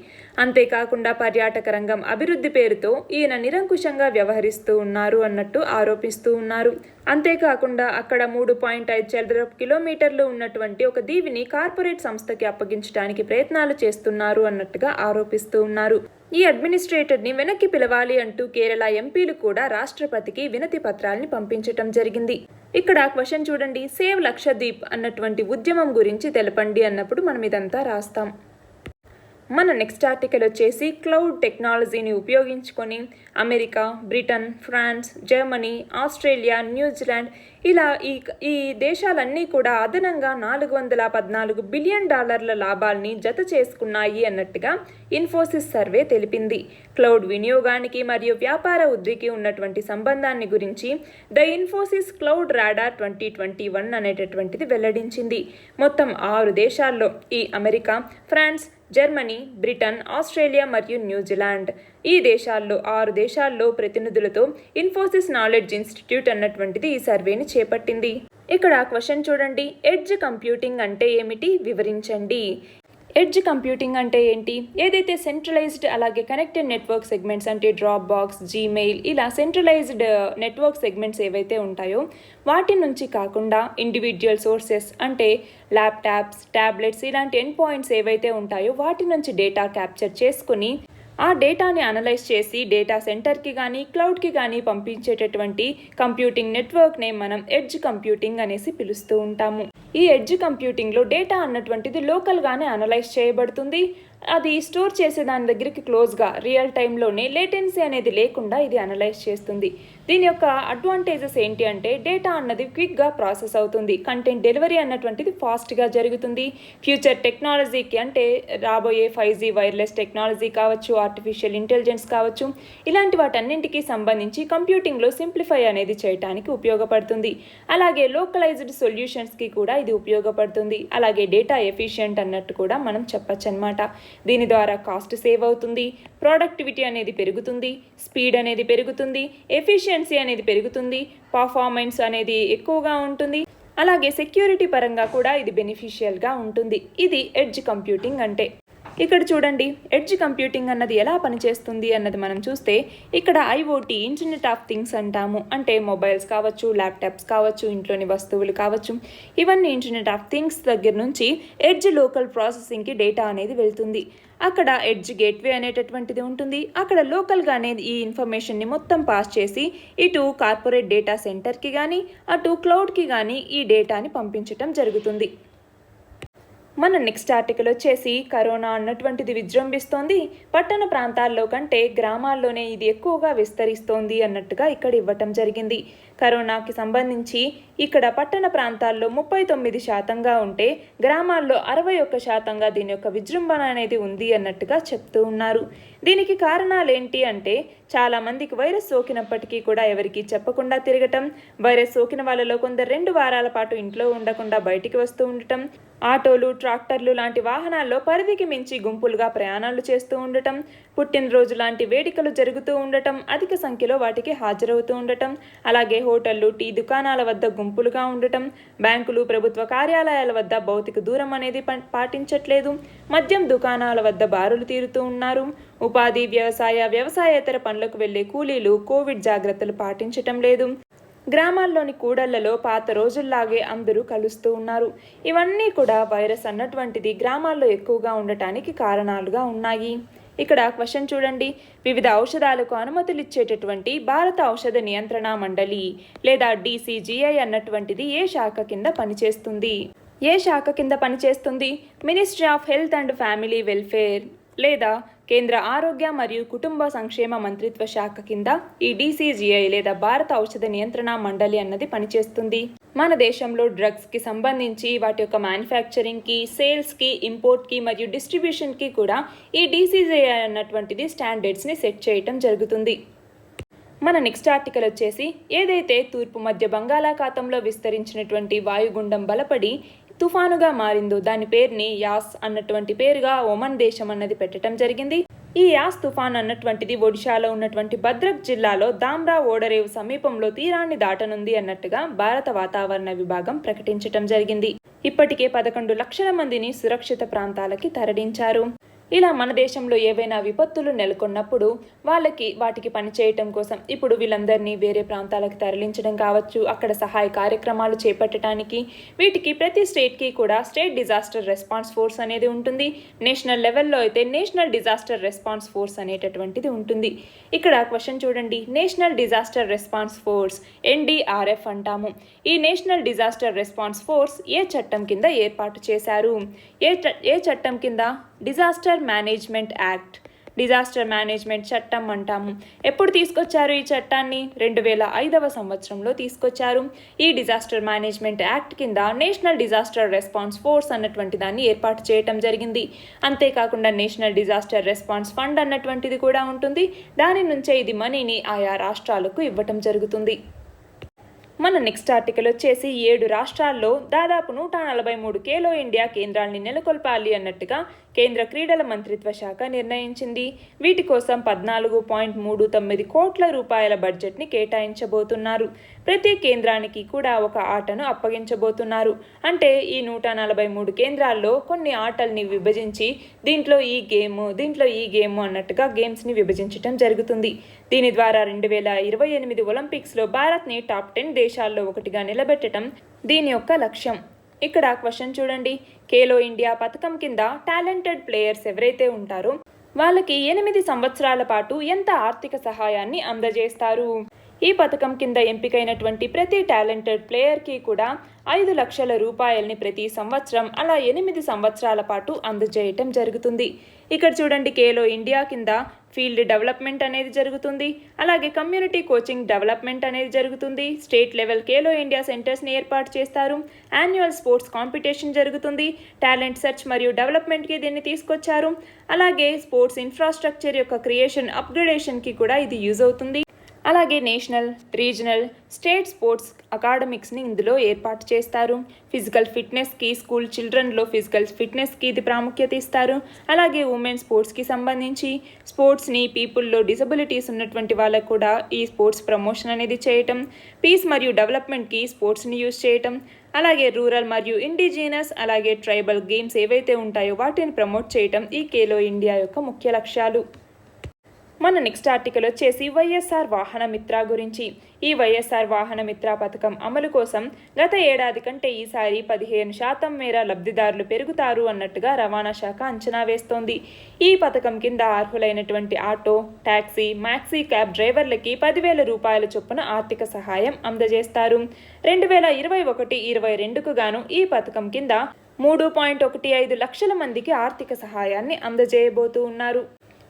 అంతేకాకుండా పర్యాటక రంగం అభివృద్ధి పేరుతో ఈయన నిరంకుశంగా వ్యవహరిస్తూ ఉన్నారు అన్నట్టు ఆరోపిస్తూ ఉన్నారు. అంతేకాకుండా అక్కడ 3.5 చదరపు కిలోమీటర్లు ఉన్నటువంటి ఒక దీవిని కార్పొరేట్ సంస్థకి అప్పగించడానికి ప్రయత్నాలు చేస్తున్నారు అన్నట్టుగా ఆరోపిస్తూ ఉన్నారు. ఈ అడ్మినిస్ట్రేటర్ని వెనక్కి పిలవాలి అంటూ కేరళ ఎంపీలు కూడా రాష్ట్రపతికి వినతి పత్రాల్ని పంపించటం జరిగింది. ఇక్కడ క్వశ్చన్ చూడండి, సేవ్ లక్షద్వీప్ అన్నటువంటి ఉద్యమం గురించి తెలపండి అన్నప్పుడు మనం ఇదంతా రాస్తాం. మన నెక్స్ట్ ఆర్టికల్ వచ్చేసి క్లౌడ్ టెక్నాలజీని ఉపయోగించుకొని America, Britain, France, Germany, Australia, New Zealand ఇలా ఈ దేశాలన్నీ కూడా అదనంగా $414 బిలియన్ లాభాల్ని జత చేసుకున్నాయి అన్నట్టుగా ఇన్ఫోసిస్ సర్వే తెలిపింది. క్లౌడ్ వినియోగానికి మరియు వ్యాపార వృద్ధికి ఉన్నటువంటి సంబంధాన్ని గురించి ద ఇన్ఫోసిస్ క్లౌడ్ రాడార్ 2021 అనేటటువంటిది వెల్లడించింది. మొత్తం 6 దేశాల్లో ఈ America, France, Germany, Britain, Australia మరియు న్యూజిలాండ్ ఈ దేశాల్లో 6 దేశాల్లో ప్రతినిధులతో ఇన్ఫోసిస్ నాలెడ్జ్ ఇన్స్టిట్యూట్ అన్నటువంటిది ఈ సర్వేని చేపట్టింది. ఇక్కడ క్వశ్చన్ చూడండి, ఎడ్జ్ కంప్యూటింగ్ అంటే ఏమిటి వివరించండి. ఎడ్జ్ కంప్యూటింగ్ అంటే ఏంటి? ఏదైతే సెంట్రలైజ్డ్ అలాగే కనెక్టెడ్ నెట్వర్క్ సెగ్మెంట్స్ అంటే డ్రాప్ బాక్స్, జీమెయిల్ ఇలా సెంట్రలైజ్డ్ నెట్వర్క్ సెగ్మెంట్స్ ఏవైతే ఉంటాయో వాటి నుంచి కాకుండా ఇండివిజువల్ సోర్సెస్ అంటే ల్యాప్టాప్స్, ట్యాబ్లెట్స్ ఇలాంటి ఎండ్ పాయింట్స్ ఏవైతే ఉంటాయో వాటి నుంచి డేటా క్యాప్చర్ చేసుకుని ఆ డేటాని అనలైజ్ చేసి డేటా సెంటర్కి కానీ క్లౌడ్కి కానీ పంపించేటటువంటి కంప్యూటింగ్ నెట్వర్క్నే మనం ఎడ్జ్ కంప్యూటింగ్ అనేసి పిలుస్తూ ఉంటాము. ఈ ఎడ్జ్ కంప్యూటింగ్లో డేటా అన్నటువంటిది లోకల్గానే అనలైజ్ చేయబడుతుంది. అది స్టోర్ చేసే దాని దగ్గరికి క్లోజ్గా రియల్ టైంలోనే లేటెన్సీ అనేది లేకుండా ఇది అనలైజ్ చేస్తుంది. దీని యొక్క అడ్వాంటేజెస్ ఏంటి అంటే డేటా అన్నది క్విక్గా ప్రాసెస్ అవుతుంది, కంటెంట్ డెలివరీ అన్నటువంటిది ఫాస్ట్గా జరుగుతుంది. ఫ్యూచర్ టెక్నాలజీకి అంటే రాబోయే 5G వైర్లెస్ టెక్నాలజీ కావచ్చు, ఆర్టిఫిషియల్ ఇంటెలిజెన్స్ కావచ్చు, ఇలాంటి వాటన్నింటికి సంబంధించి కంప్యూటింగ్లో సింప్లిఫై అనేది చేయడానికి ఉపయోగపడుతుంది. అలాగే లోకలైజ్డ్ సొల్యూషన్స్కి కూడా ఇది ఉపయోగపడుతుంది. అలాగే డేటా ఎఫిషియెంట్ అన్నట్టు కూడా మనం చెప్పచ్చు అనమాట. దీని ద్వారా కాస్ట్ సేవ్ అవుతుంది, ప్రొడక్టివిటీ అనేది పెరుగుతుంది, స్పీడ్ అనేది పెరుగుతుంది, ఎఫిషియన్సీ అనేది పెరుగుతుంది, పర్ఫార్మెన్స్ అనేది ఎక్కువగా ఉంటుంది. అలాగే సెక్యూరిటీ పరంగా కూడా ఇది బెనిఫిషియల్గా ఉంటుంది. ఇది ఎడ్జ్ కంప్యూటింగ్ అంటే. ఇక్కడ చూడండి, ఎడ్జ్ కంప్యూటింగ్ అన్నది ఎలా పనిచేస్తుంది అన్నది మనం చూస్తే ఇక్కడ ఐఓటీ ఇంటర్నెట్ ఆఫ్ థింగ్స్ అంటాము. అంటే మొబైల్స్ కావచ్చు, ల్యాప్టాప్స్ కావచ్చు, ఇంట్లోని వస్తువులు కావచ్చు, ఇవన్నీ ఇంటర్నెట్ ఆఫ్ థింగ్స్ దగ్గర నుంచి ఎడ్జ్ లోకల్ ప్రాసెసింగ్కి డేటా అనేది వెళ్తుంది. అక్కడ ఎడ్జ్ గేట్వే అనేటటువంటిది ఉంటుంది. అక్కడ లోకల్గానే ఈ ఇన్ఫర్మేషన్ని మొత్తం పాస్ చేసి ఇటు కార్పొరేట్ డేటా సెంటర్కి కానీ అటు క్లౌడ్కి కానీ ఈ డేటాని పంపించటం జరుగుతుంది. మన నెక్స్ట్ ఆర్టికల్ వచ్చేసి కరోనా అన్నటువంటిది విజృంభిస్తోంది, పట్టణ ప్రాంతాల్లో కంటే గ్రామాల్లోనే ఇది ఎక్కువగా విస్తరిస్తోంది అన్నట్టుగా ఇక్కడ ఇవ్వటం జరిగింది. కరోనాకి సంబంధించి ఇక్కడ పట్టణ ప్రాంతాల్లో 39% ఉంటే గ్రామాల్లో 61% దీని యొక్క విజృంభణ అనేది ఉంది అన్నట్టుగా చెప్తూ ఉన్నారు. దీనికి కారణాలు ఏంటి అంటే చాలామందికి వైరస్ సోకినప్పటికీ కూడా ఎవరికి చెప్పకుండా తిరగటం, వైరస్ సోకిన వాళ్ళలో కొందరు 2 వారాల పాటు ఇంట్లో ఉండకుండా బయటికి వస్తూ ఉండటం, ఆటోలు, ట్రాక్టర్లు లాంటి వాహనాల్లో పరిధికి మించి గుంపులుగా ప్రయాణాలు చేస్తూ ఉండటం, పుట్టినరోజు లాంటి వేడుకలు జరుగుతూ ఉండటం, అధిక సంఖ్యలో వాటికి హాజరవుతూ ఉండటం, అలాగే హోటళ్లు, టీ దుకాణాల వద్ద గుంపులుగా ఉండటం, బ్యాంకులు, ప్రభుత్వ కార్యాలయాల వద్ద భౌతిక దూరం అనేది పాటించట్లేదు, మద్యం దుకాణాల వద్ద బారులు తీరుతూ ఉన్నారు, ఉపాధి, వ్యవసాయేతర పనులకు వెళ్లే కూలీలు కోవిడ్ జాగ్రత్తలు పాటించటం లేదు, గ్రామాల్లోని కూడళ్లలో పాత రోజుల్లాగే అందరూ కలుస్తూ ఉన్నారు. ఇవన్నీ కూడా వైరస్ అన్నటువంటిది గ్రామాల్లో ఎక్కువగా ఉండటానికి కారణాలుగా ఉన్నాయి. ఇక్కడ క్వశ్చన్ చూడండి, వివిధ ఔషధాలకు అనుమతులు ఇచ్చేటటువంటి భారత ఔషధ నియంత్రణ మండలి లేదా DCGI అన్నటువంటిది ఏ శాఖ కింద పనిచేస్తుంది? Ministry of health and family welfare లేదా కేంద్ర ఆరోగ్య మరియు కుటుంబ సంక్షేమ మంత్రిత్వ శాఖ కింద ఈ DCGI లేదా భారత ఔషధ నియంత్రణ మండలి అన్నది పనిచేస్తుంది. మన దేశంలో డ్రగ్స్కి సంబంధించి వాటి యొక్క మ్యానుఫ్యాక్చరింగ్కి, సేల్స్కి, ఇంపోర్ట్కి మరియు డిస్ట్రిబ్యూషన్కి కూడా ఈ DCGI అన్నటువంటిది స్టాండర్డ్స్ని సెట్ చేయటం జరుగుతుంది. మన నెక్స్ట్ ఆర్టికల్ వచ్చేసి ఏదైతే తూర్పు మధ్య బంగాళాఖాతంలో విస్తరించినటువంటి వాయుగుండం బలపడి తుఫానుగా మారిందో దాని పేరుని యాస్ అన్నటువంటి పేరుగా ఒమన్ దేశం అన్నది పెట్టడం జరిగింది. ఈ యాస్ తుఫాన్ అన్నటువంటిది ఒడిశాలో ఉన్నటువంటి భద్రక్ జిల్లాలో దామ్రా ఓడరేవు సమీపంలో తీరాన్ని దాటనుంది అన్నట్టుగా భారత వాతావరణ విభాగం ప్రకటించటం జరిగింది. ఇప్పటికే 11 లక్షల మందిని సురక్షిత ప్రాంతాలకి తరలించారు. ఇలా మన దేశంలో ఏవైనా విపత్తులు నెలకొన్నప్పుడు వాటికి పనిచేయటం కోసం ఇప్పుడు వీళ్ళందరినీ వేరే ప్రాంతాలకు తరలించడం కావచ్చు, అక్కడ సహాయ కార్యక్రమాలు చేపట్టడానికి వీటికి ప్రతి స్టేట్కి కూడా స్టేట్ డిజాస్టర్ రెస్పాన్స్ ఫోర్స్ అనేది ఉంటుంది. నేషనల్ లెవెల్లో అయితే నేషనల్ డిజాస్టర్ రెస్పాన్స్ ఫోర్స్ అనేటటువంటిది ఉంటుంది. ఇక్కడ క్వశ్చన్ చూడండి, national disaster response force NDRF అంటాము. ఈ నేషనల్ డిజాస్టర్ రెస్పాన్స్ ఫోర్స్ ఏ చట్టం కింద ఏర్పాటు చేశారు? ఏ చట్టం కింద? డిజాస్టర్ మేనేజ్మెంట్ చట్టం అంటాము. ఎప్పుడు తీసుకొచ్చారు ఈ చట్టాన్ని? 2005వ సంవత్సరంలో తీసుకొచ్చారు. ఈ డిజాస్టర్ మేనేజ్మెంట్ యాక్ట్ కింద నేషనల్ డిజాస్టర్ రెస్పాన్స్ ఫోర్స్ అన్నటువంటి దాన్ని ఏర్పాటు చేయటం జరిగింది. అంతేకాకుండా నేషనల్ డిజాస్టర్ రెస్పాన్స్ ఫండ్ అన్నటువంటిది కూడా ఉంటుంది. దాని నుంచే ఇది మనీని ఆయా రాష్ట్రాలకు ఇవ్వటం జరుగుతుంది. మన నెక్స్ట్ ఆర్టికల్ వచ్చేసి 7 రాష్ట్రాల్లో దాదాపు 143 ఖేలో ఇండియా కేంద్రాల్ని నెలకొల్పాలి అన్నట్టుగా కేంద్ర క్రీడల మంత్రిత్వ శాఖ నిర్ణయించింది. వీటి కోసం 14.39 కోట్ల రూపాయల బడ్జెట్ని కేటాయించబోతున్నారు. ప్రతి కేంద్రానికి కూడా ఒక ఆటను అప్పగించబోతున్నారు. అంటే ఈ 143 కేంద్రాల్లో కొన్ని ఆటల్ని విభజించి దీంట్లో ఈ గేమ్ అన్నట్టుగా గేమ్స్ని విభజించటం జరుగుతుంది. దీని ద్వారా 2028 ఒలింపిక్స్లో భారత్ని టాప్ 10 దేశాల్లో ఒకటిగా నిలబెట్టడం దీని యొక్క లక్ష్యం. ఇక్కడ క్వశ్చన్ చూడండి, ఖేలో ఇండియా పథకం కింద టాలెంటెడ్ ప్లేయర్స్ ఎవరైతే ఉంటారో వాళ్ళకి 8 సంవత్సరాల పాటు ఎంత ఆర్థిక సహాయాన్ని అందజేస్తారు? ఈ పథకం కింద ఎంపికైనటువంటి ప్రతి టాలెంటెడ్ ప్లేయర్కి కూడా 5 లక్షల రూపాయలని ప్రతి సంవత్సరం అలా 8 సంవత్సరాల పాటు అందజేయటం జరుగుతుంది. ఇక్కడ చూడండి, ఖేలో ఇండియా కింద ఫీల్డ్ డెవలప్మెంట్ అనేది జరుగుతుంది, అలాగే కమ్యూనిటీ కోచింగ్ డెవలప్మెంట్ అనేది జరుగుతుంది. స్టేట్ లెవెల్ ఖేలో ఇండియా సెంటర్స్ని ఏర్పాటు చేస్తారు. యాన్యువల్ స్పోర్ట్స్ కాంపిటీషన్ జరుగుతుంది. టాలెంట్ సెర్చ్ మరియు డెవలప్మెంట్కి దీన్ని తీసుకొచ్చారు. అలాగే స్పోర్ట్స్ ఇన్ఫ్రాస్ట్రక్చర్ యొక్క క్రియేషన్, అప్గ్రేడేషన్కి కూడా ఇది యూజ్ అవుతుంది. అలాగే నేషనల్, రీజనల్, స్టేట్ స్పోర్ట్స్ అకాడమిక్స్ని ఇందులో ఏర్పాటు చేస్తారు. ఫిజికల్ ఫిట్నెస్కి, స్కూల్ చిల్డ్రన్లో ఫిజికల్ ఫిట్నెస్కి ఇది ప్రాముఖ్యత ఇస్తారు. అలాగే ఉమెన్ స్పోర్ట్స్కి సంబంధించి స్పోర్ట్స్ని పీపుల్లో డిసబిలిటీస్ ఉన్నటువంటి వాళ్ళకు కూడా ఈ స్పోర్ట్స్ ప్రమోషన్ అనేది చేయటం, పీస్ మరియు డెవలప్మెంట్కి స్పోర్ట్స్ని యూజ్ చేయటం, అలాగే రూరల్ మరియు ఇండిజినస్ అలాగే ట్రైబల్ గేమ్స్ ఏవైతే ఉంటాయో వాటిని ప్రమోట్ చేయటం ఈ ఖేలో ఇండియా యొక్క ముఖ్య లక్ష్యాలు. మన నెక్స్ట్ ఆర్టికల్ వచ్చేసి వైఎస్ఆర్ వాహన మిత్ర గురించి. ఈ వైఎస్ఆర్ వాహన మిత్ర పథకం అమలు కోసం గత ఏడాది కంటే ఈసారి 15% మేర లబ్ధిదారులు పెరుగుతారు అన్నట్టుగా రవాణా శాఖ అంచనా వేస్తోంది. ఈ పథకం కింద అర్హులైనటువంటి ఆటో, టాక్సీ, మ్యాక్సీ క్యాబ్ డ్రైవర్లకి 10,000 రూపాయల చొప్పున ఆర్థిక సహాయం అందజేస్తారు. 2021-22కు గాను ఈ పథకం కింద 3.15 లక్షల మందికి ఆర్థిక సహాయాన్ని అందజేయబోతూ ఉన్నారు.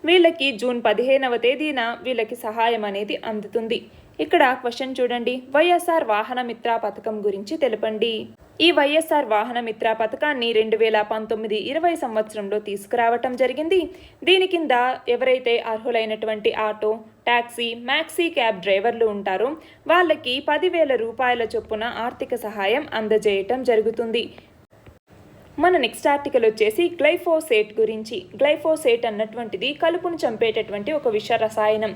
వీళ్ళకి జూన్ 15వ తేదీన వీళ్ళకి సహాయం అనేది అందుతుంది. ఇక్కడ క్వశ్చన్ చూడండి, వైఎస్ఆర్ వాహన మిత్ర పథకం గురించి తెలపండి. ఈ వైఎస్ఆర్ వాహన మిత్ర పథకాన్ని 2019-20 సంవత్సరంలో తీసుకురావటం జరిగింది. దీని కింద ఎవరైతే అర్హులైనటువంటి ఆటో, టాక్సీ, మ్యాక్సీ క్యాబ్ డ్రైవర్లు ఉంటారో వాళ్ళకి 10,000 రూపాయల చొప్పున ఆర్థిక సహాయం అందజేయటం జరుగుతుంది. మన నెక్స్ట్ ఆర్టికల్ వచ్చేసి గ్లైఫోసేట్ గురించి. గ్లైఫోసేట్ అన్నటువంటిది కలుపును చంపేటటువంటి ఒక విష రసాయనం.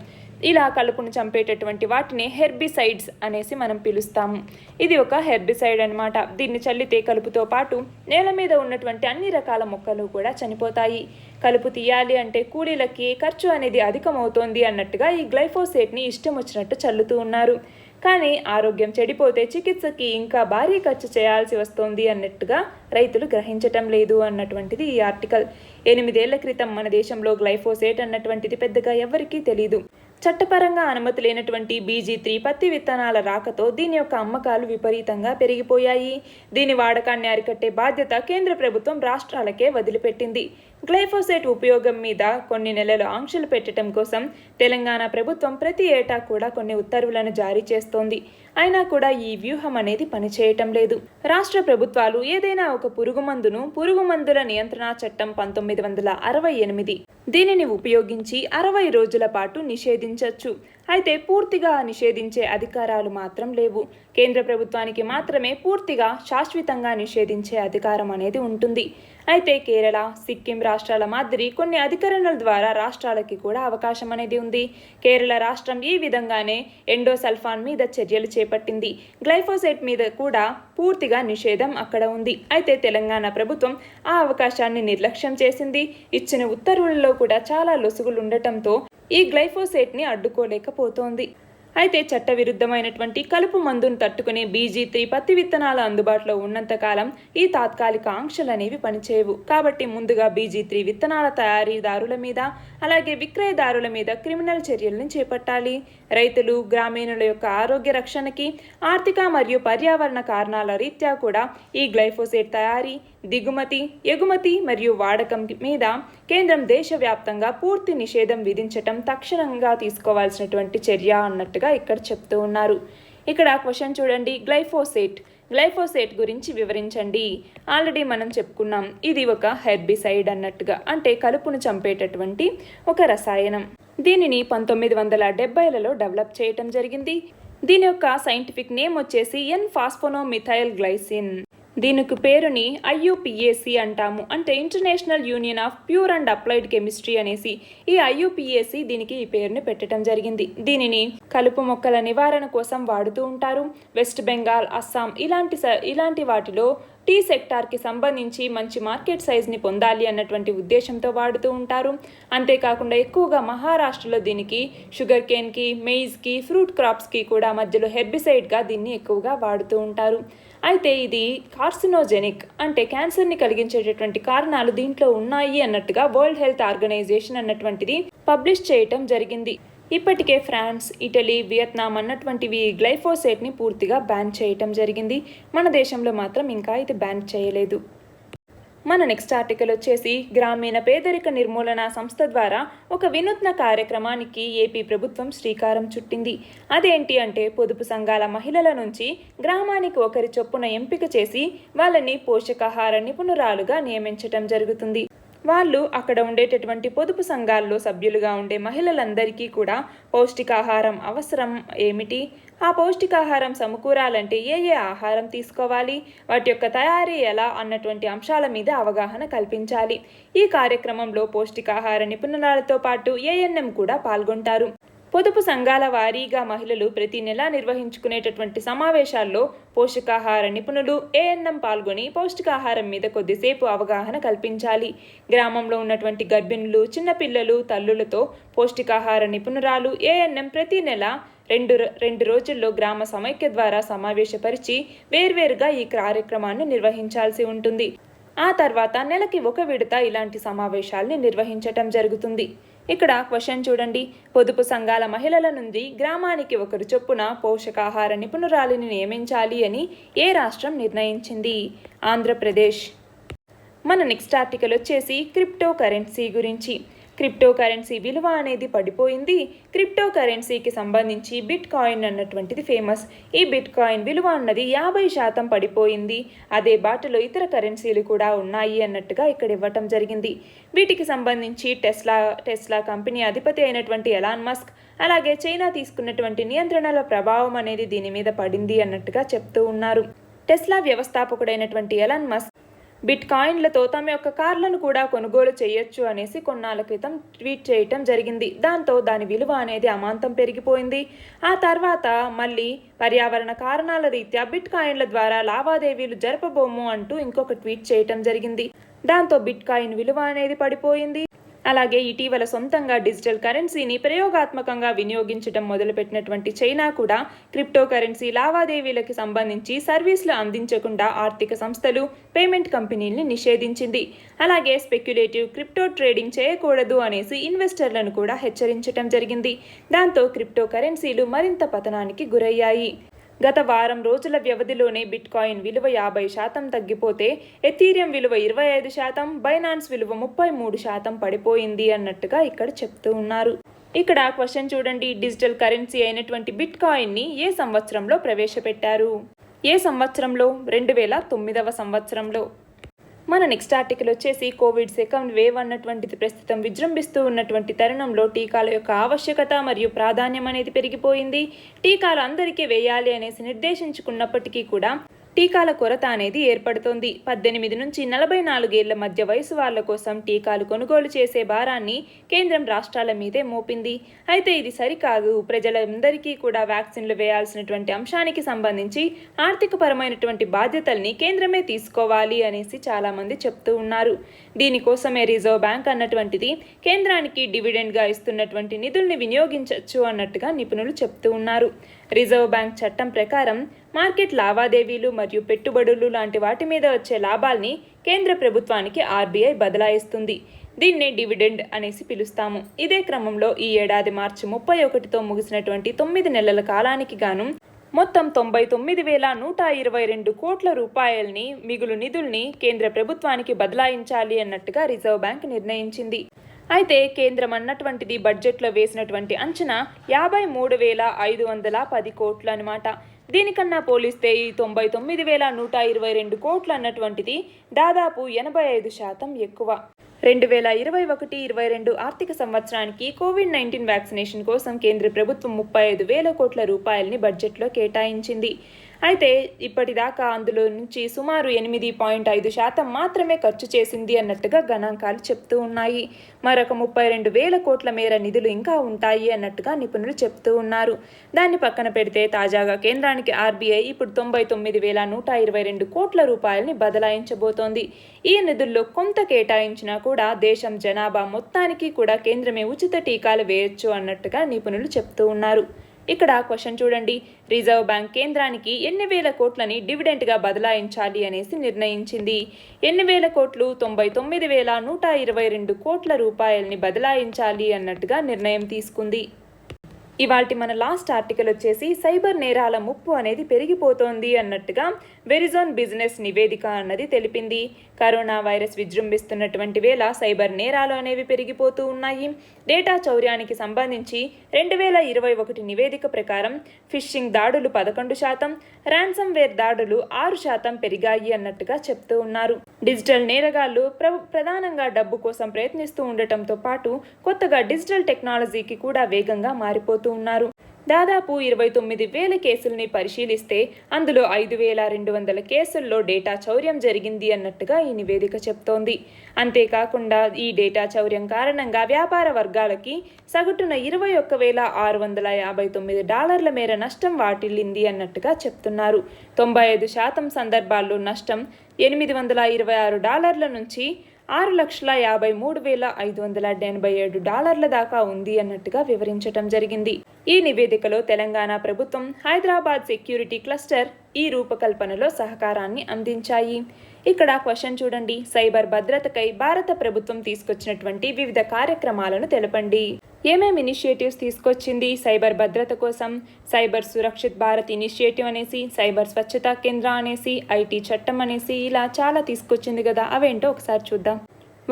ఇలా కలుపును చంపేటటువంటి వాటిని హెర్బిసైడ్స్ అనేసి మనం పిలుస్తాము. ఇది ఒక హెర్బిసైడ్ అన్నమాట. దీన్ని చల్లితే కలుపుతో పాటు నేల మీద ఉన్నటువంటి అన్ని రకాల మొక్కలు కూడా చనిపోతాయి. కలుపు తీయాలి అంటే కూలీలకి ఖర్చు అనేది అధికమవుతోంది అన్నట్టుగా ఈ గ్లైఫోసేట్ని ఇష్టం వచ్చినట్టు చల్లుతూ ఉన్నారు. కానీ ఆరోగ్యం చెడిపోతే చికిత్సకి ఇంకా భారీ ఖర్చు చేయాల్సి వస్తోంది అన్నట్టుగా రైతులు గ్రహించటం లేదు అన్నటువంటిది ఈ ఆర్టికల్. 8 ఏళ్ల క్రితం మన దేశంలో గ్లైఫోసేట్ అన్నటువంటిది పెద్దగా ఎవరికీ తెలీదు. చట్టపరంగా అనుమతి లేనటువంటి BG3 పత్తి విత్తనాల రాకతో దీని యొక్క అమ్మకాలు విపరీతంగా పెరిగిపోయాయి. దీని వాడకాన్ని అరికట్టే బాధ్యత కేంద్ర ప్రభుత్వం రాష్ట్రాలకే వదిలిపెట్టింది. గ్లైఫోసేట్ ఉపయోగం మీద కొన్ని నెలలు ఆంక్షలు పెట్టడం కోసం తెలంగాణ ప్రభుత్వం ప్రతి ఏటా కూడా కొన్ని ఉత్తర్వులను జారీ చేస్తోంది. అయినా కూడా ఈ వ్యూహం అనేది పనిచేయటం లేదు. రాష్ట్ర ప్రభుత్వాలు ఏదైనా ఒక పురుగుమందును పురుగుమందుల నియంత్రణ చట్టం 1968 దీనిని ఉపయోగించి 60 రోజుల పాటు నిషేధించవచ్చు. అయితే పూర్తిగా నిషేధించే అధికారాలు మాత్రం లేవు. కేంద్ర ప్రభుత్వానికి మాత్రమే పూర్తిగా శాశ్వతంగా నిషేధించే అధికారం అనేది ఉంటుంది. అయితే కేరళ, సిక్కిం రాష్ట్రాల మాదిరి కొన్ని అధికరణల ద్వారా రాష్ట్రాలకి కూడా అవకాశం అనేది ఉంది. కేరళ రాష్ట్రం ఈ విధంగానే ఎండోసల్ఫాన్ మీద చర్యలు చేపట్టింది. గ్లైఫోసేట్ మీద కూడా పూర్తిగా నిషేధం అక్కడ ఉంది. అయితే తెలంగాణ ప్రభుత్వం ఆ అవకాశాన్ని నిర్లక్ష్యం చేసింది. ఇచ్చిన ఉత్తర్వులలో కూడా చాలా లొసుగులు ఉండటంతో ఈ గ్లైఫోసేట్ని అడ్డుకోలేకపోతోంది. అయితే చట్టవిరుద్ధమైనటువంటి కలుపు మందును తట్టుకునే BG3 పత్తి విత్తనాలు అందుబాటులో ఉన్నంతకాలం ఈ తాత్కాలిక ఆంక్షలు అనేవి పనిచేయవు. కాబట్టి ముందుగా BG3 విత్తనాల తయారీదారుల మీద అలాగే విక్రయదారుల మీద క్రిమినల్ చర్యలను చేపట్టాలి. రైతులు, గ్రామీణుల యొక్క ఆరోగ్య రక్షణకి, ఆర్థిక మరియు పర్యావరణ కారణాల రీత్యా కూడా ఈ గ్లైఫోసేట్ తయారీ, దిగుమతి, ఎగుమతి మరియు వాడకం మీద కేంద్రం దేశవ్యాప్తంగా పూర్తి నిషేధం విధించటం తక్షణంగా తీసుకోవాల్సినటువంటి చర్య అన్నట్టుగా ఇక్కడ చెప్తూ ఉన్నారు. ఇక్కడ క్వశ్చన్ చూడండి, గ్లైఫోసేట్ గురించి వివరించండి. ఆల్రెడీ మనం చెప్పుకున్నాం, ఇది ఒక హెర్బిసైడ్ అన్నట్టుగా, అంటే కలుపును చంపేటటువంటి ఒక రసాయనం. దీనిని 1970లలో డెవలప్ చేయటం జరిగింది. దీని యొక్క సైంటిఫిక్ నేమ్ వచ్చేసి N-ఫాస్ఫోనోమిథైల్ గ్లైసిన్. దీనికి పేరుని IUPAC అంటాము, అంటే international union of pure and applied chemistry అనేసి. ఈ IUPAC దీనికి ఈ పేరుని పెట్టడం జరిగింది. దీనిని కలుపు మొక్కల నివారణ కోసం వాడుతూ ఉంటారు. వెస్ట్ బెంగాల్, అస్సాం ఇలాంటి వాటిలో టీ సెక్టార్కి సంబంధించి మంచి మార్కెట్ సైజ్ని పొందాలి అన్నటువంటి ఉద్దేశంతో వాడుతూ ఉంటారు. అంతేకాకుండా ఎక్కువగా మహారాష్ట్రలో దీనికి షుగర్ కేన్కి, మెయిజ్కి, ఫ్రూట్ క్రాప్స్కి కూడా మధ్యలో హెర్బిసైడ్గా దీన్ని ఎక్కువగా వాడుతూ ఉంటారు. అయితే ఇది కార్సినోజెనిక్, అంటే క్యాన్సర్ని కలిగించేటటువంటి కారణాలు దీంట్లో ఉన్నాయి అన్నట్టుగా వరల్డ్ హెల్త్ ఆర్గనైజేషన్ అన్నటువంటిది పబ్లిష్ చేయటం జరిగింది. ఇప్పటికే ఫ్రాన్స్, ఇటలీ, వియత్నాం అన్నటువంటివి గ్లైఫోసేట్ని పూర్తిగా బ్యాన్ చేయటం జరిగింది. మన దేశంలో మాత్రం ఇంకా ఇది బ్యాన్ చేయలేదు. మన నెక్స్ట్ ఆర్టికల్ వచ్చేసి గ్రామీణ పేదరిక నిర్మూలన సంస్థ ద్వారా ఒక వినూత్న కార్యక్రమానికి ఏపీ ప్రభుత్వం శ్రీకారం చుట్టింది. అదేంటి అంటే పొదుపు సంఘాల మహిళల నుంచి గ్రామానికి ఒకరి చొప్పున ఎంపిక చేసి వాళ్ళని పోషకాహార నిపుణురాలుగా నియమించటం జరుగుతుంది. వాళ్ళు అక్కడ ఉండేటటువంటి పొదుపు సంఘాల్లో సభ్యులుగా ఉండే మహిళలందరికీ కూడా పౌష్టికాహారం అవసరం ఏమిటి, ఆ పౌష్టికాహారం సమకూరాలంటే ఏ ఆహారం తీసుకోవాలి, వాటి యొక్క తయారీ ఎలా అన్నటువంటి అంశాల మీద అవగాహన కల్పించాలి. ఈ కార్యక్రమంలో పౌష్టికాహార నిపుణురాలతో పాటు ఏఎన్ఎం కూడా పాల్గొంటారు. పొదుపు సంఘాల వారీగా మహిళలు ప్రతి నెలా నిర్వహించుకునేటటువంటి సమావేశాల్లో పోషకాహార నిపుణులు ఏఎన్ఎం పాల్గొని పౌష్టికాహారం మీద కొద్దిసేపు అవగాహన కల్పించాలి. గ్రామంలో ఉన్నటువంటి గర్భిణులు, చిన్నపిల్లలు, తల్లులతో పౌష్టికాహార నిపుణురాలు ఏఎన్ఎం ప్రతి నెల రెండు రోజుల్లో గ్రామ సమైక్య ద్వారా సమావేశపరిచి వేర్వేరుగా ఈ కార్యక్రమాన్ని నిర్వహించాల్సి ఉంటుంది. ఆ తర్వాత నెలకి ఒక విడత ఇలాంటి సమావేశాల్ని నిర్వహించటం జరుగుతుంది. ఇక్కడ క్వశ్చన్ చూడండి, పొదుపు సంఘాల మహిళల నుండి గ్రామానికి ఒకరు చొప్పున పోషకాహార నిపుణురాలిని నియమించాలి అని ఏ రాష్ట్రం నిర్ణయించింది? ఆంధ్రప్రదేశ్. మన నెక్స్ట్ ఆర్టికల్ వచ్చేసి క్రిప్టో కరెన్సీ గురించి. క్రిప్టో కరెన్సీ విలువ అనేది పడిపోయింది. క్రిప్టో కరెన్సీకి సంబంధించి బిట్ కాయిన్ అన్నటువంటిది ఫేమస్. ఈ బిట్ కాయిన్ విలువ అన్నది 50% పడిపోయింది. అదే బాటలో ఇతర కరెన్సీలు కూడా ఉన్నాయి అన్నట్టుగా ఇక్కడ ఇవ్వటం జరిగింది. వీటికి సంబంధించి టెస్లా కంపెనీ అధిపతి అయినటువంటి ఎలాన్ మస్క్, అలాగే చైనా తీసుకున్నటువంటి నియంత్రణల ప్రభావం అనేది దీని మీద పడింది అన్నట్టుగా చెప్తూ ఉన్నారు. టెస్లా వ్యవస్థాపకుడైనటువంటి ఎలాన్ మస్క్ బిట్ కాయిన్లతో తమ యొక్క కార్లను కూడా కొనుగోలు చేయొచ్చు అనేసి కొన్నాళ్ళ క్రితం ట్వీట్ చేయటం జరిగింది. దాంతో దాని విలువ అనేది అమాంతం పెరిగిపోయింది. ఆ తర్వాత మళ్ళీ పర్యావరణ కారణాల రీత్యా బిట్ కాయిన్ల ద్వారా లావాదేవీలు జరపబోము అంటూ ఇంకొక ట్వీట్ చేయటం జరిగింది. దాంతో బిట్ కాయిన్ విలువ అనేది పడిపోయింది. అలాగే ఇటీవల సొంతంగా డిజిటల్ కరెన్సీని ప్రయోగాత్మకంగా వినియోగించడం మొదలుపెట్టినటువంటి చైనా కూడా క్రిప్టో కరెన్సీ లావాదేవీలకి సంబంధించి సర్వీసులు అందించకుండా ఆర్థిక సంస్థలు, పేమెంట్ కంపెనీల్ని నిషేధించింది. అలాగే స్పెక్యులేటివ్ క్రిప్టో ట్రేడింగ్ చేయకూడదు అనేసి ఇన్వెస్టర్లను కూడా హెచ్చరించడం జరిగింది. దాంతో క్రిప్టో కరెన్సీలు మరింత పతనానికి గురయ్యాయి. గత వారం రోజుల వ్యవధిలోనే బిట్ కాయిన్ విలువ 50% తగ్గిపోతే ఎథీరియం విలువ 25%, బైనాన్స్ విలువ 33% పడిపోయింది అన్నట్టుగా ఇక్కడ చెప్తూ ఉన్నారు. ఇక్కడ క్వశ్చన్ చూడండి, డిజిటల్ కరెన్సీ అయినటువంటి బిట్ కాయిన్ని ఏ సంవత్సరంలో ప్రవేశపెట్టారు? ఏ సంవత్సరంలో? 2009వ సంవత్సరంలో. మన నెక్స్ట్ ఆర్టికల్ వచ్చేసి కోవిడ్ సెకండ్ వేవ్ అన్నటువంటిది ప్రస్తుతం విజృంభిస్తూ ఉన్నటువంటి తరుణంలో టీకాల యొక్క ఆవశ్యకత మరియు ప్రాధాన్యం అనేది పెరిగిపోయింది. టీకాలు అందరికీ వేయాలి అనేసి నిర్దేశించుకున్నప్పటికీ కూడా టీకాల కొరత అనేది ఏర్పడుతోంది. 18 నుంచి 44 ఏళ్ల మధ్య వయసు వాళ్ళ కోసం టీకాలు కొనుగోలు చేసే భారాన్ని కేంద్రం రాష్ట్రాల మీదే మోపింది. అయితే ఇది సరికాదు. ప్రజలందరికీ కూడా వ్యాక్సిన్లు వేయాల్సినటువంటి అంశానికి సంబంధించి ఆర్థికపరమైనటువంటి బాధ్యతల్ని కేంద్రమే తీసుకోవాలి అనేసి చాలామంది చెప్తూ ఉన్నారు. దీనికోసమే రిజర్వ్ బ్యాంక్ అన్నటువంటిది కేంద్రానికి డివిడెండ్గా ఇస్తున్నటువంటి నిధుల్ని వినియోగించవచ్చు అన్నట్టుగా నిపుణులు చెప్తూ ఉన్నారు. రిజర్వ్ బ్యాంక్ చట్టం ప్రకారం మార్కెట్ లావాదేవీలు మరియు పెట్టుబడులు లాంటి వాటి మీద వచ్చే లాభాల్ని కేంద్ర ప్రభుత్వానికి ఆర్బీఐ బదలాయిస్తుంది. దీన్నే డివిడెండ్ అనేసి పిలుస్తాము. ఇదే క్రమంలో ఈ ఏడాది మార్చి 31తో ముగిసినటువంటి 9 నెలల కాలానికి గాను మొత్తం 99,122 కోట్ల రూపాయల్ని మిగులు నిధుల్ని కేంద్ర ప్రభుత్వానికి బదలాయించాలి అన్నట్టుగా రిజర్వ్ బ్యాంక్ నిర్ణయించింది. అయితే కేంద్రం అన్నటువంటిది బడ్జెట్లో వేసినటువంటి అంచనా 53,510 కోట్లు అన్నమాట. దీనికన్నా పోలిస్తే ఈ 99,122 కోట్లు అన్నటువంటిది దాదాపు 85% ఎక్కువ. 2021-22 ఆర్థిక సంవత్సరానికి కోవిడ్-19 వ్యాక్సినేషన్ కోసం కేంద్ర ప్రభుత్వం 35,000 కోట్ల రూపాయలని బడ్జెట్లో కేటాయించింది. అయితే ఇప్పటిదాకా అందులో నుంచి సుమారు 8.5% మాత్రమే ఖర్చు చేసింది అన్నట్టుగా గణాంకాలు చెప్తూ ఉన్నాయి. మరొక 32,000 కోట్ల మేర నిధులు ఇంకా ఉంటాయి అన్నట్టుగా నిపుణులు చెప్తూ ఉన్నారు. దాన్ని పక్కన పెడితే తాజాగా కేంద్రానికి ఆర్బీఐ ఇప్పుడు 99,122 కోట్ల రూపాయలని బదలాయించబోతోంది. ఈ నిధుల్లో కొంత కేటాయించినా కూడా దేశం జనాభా మొత్తానికి కూడా కేంద్రమే ఉచిత టీకాలు వేయొచ్చు అన్నట్టుగా నిపుణులు చెప్తూ ఉన్నారు. ఇక్కడ క్వశ్చన్ చూడండి, రిజర్వ్ బ్యాంక్ కేంద్రానికి ఎన్ని వేల కోట్లని డివిడెంట్గా బదలాయించాలి అనేసి నిర్ణయించింది. ఎన్ని వేల కోట్లు? 99,122 కోట్ల రూపాయలని బదలాయించాలి అన్నట్టుగా నిర్ణయం తీసుకుంది. ఇవాల్టి మన లాస్ట్ ఆర్టికల్ వచ్చేసి సైబర్ నేరాల ముప్పు అనేది పెరిగిపోతోంది అన్నట్టుగా వెరిజోన్ బిజినెస్ నివేదిక అన్నది తెలిపింది. కరోనా వైరస్ విజృంభిస్తున్నటువంటి వేళ సైబర్ నేరాలు అనేవి పెరిగిపోతూ ఉన్నాయి. డేటా చౌర్యానికి సంబంధించి 2021 నివేదిక ప్రకారం ఫిషింగ్ దాడులు 11%, ర్యాన్సమ్వేర్ దాడులు 6% పెరిగాయి అన్నట్టుగా చెప్తూ ఉన్నారు. డిజిటల్ నేరగాళ్లు ప్రధానంగా డబ్బు కోసం ప్రయత్నిస్తూ ఉండటంతో పాటు కొత్తగా డిజిటల్ టెక్నాలజీకి కూడా వేగంగా మారిపోతూ ఉన్నారు. దాదాపు 29,000 కేసుల్ని పరిశీలిస్తే అందులో 5,200 కేసుల్లో డేటా చౌర్యం జరిగింది అన్నట్టుగా ఈ నివేదిక చెప్తోంది. అంతేకాకుండా ఈ డేటా చౌర్యం కారణంగా వ్యాపార వర్గాలకి సగటున $21,659 మేర నష్టం వాటిల్లింది అన్నట్టుగా చెప్తున్నారు. 95% సందర్భాల్లో నష్టం $826 నుంచి $6,53,587 దాకా ఉంది అన్నట్టుగా వివరించటం జరిగింది. ఈ నివేదికలో తెలంగాణ ప్రభుత్వం, హైదరాబాద్ సెక్యూరిటీ క్లస్టర్ ఈ రూపకల్పనలో సహకారాన్ని అందించాయి. ఇక్కడ క్వశ్చన్ చూడండి, సైబర్ భద్రతకై భారత ప్రభుత్వం తీసుకొచ్చినటువంటి వివిధ కార్యక్రమాలను తెలపండి. ఏమేమి ఇనిషియేటివ్స్ తీసుకొచ్చింది సైబర్ భద్రత కోసం? సైబర్ సురక్షిత్ భారత్ ఇనిషియేటివ్ అనేసి, సైబర్ స్వచ్ఛతా కేంద్ర అనేసి, ఐటీ చట్టం అనేసి, ఇలా చాలా తీసుకొచ్చింది కదా. అవేంటో ఒకసారి చూద్దాం.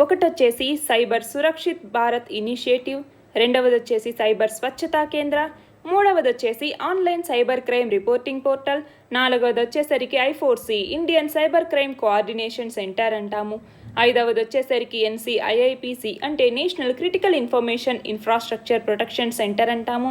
ఒకటి వచ్చేసి సైబర్ సురక్షిత్ భారత్ ఇనిషియేటివ్, రెండవది వచ్చేసి సైబర్ స్వచ్ఛతా కేంద్ర, మూడవది వచ్చేసి online cyber crime reporting portal, నాలుగవది వచ్చేసరికి I4C Indian cyber crime coordination centre అంటాము, ఐదవది వచ్చేసరికి NCIIPC అంటే national critical information infrastructure protection centre అంటాము,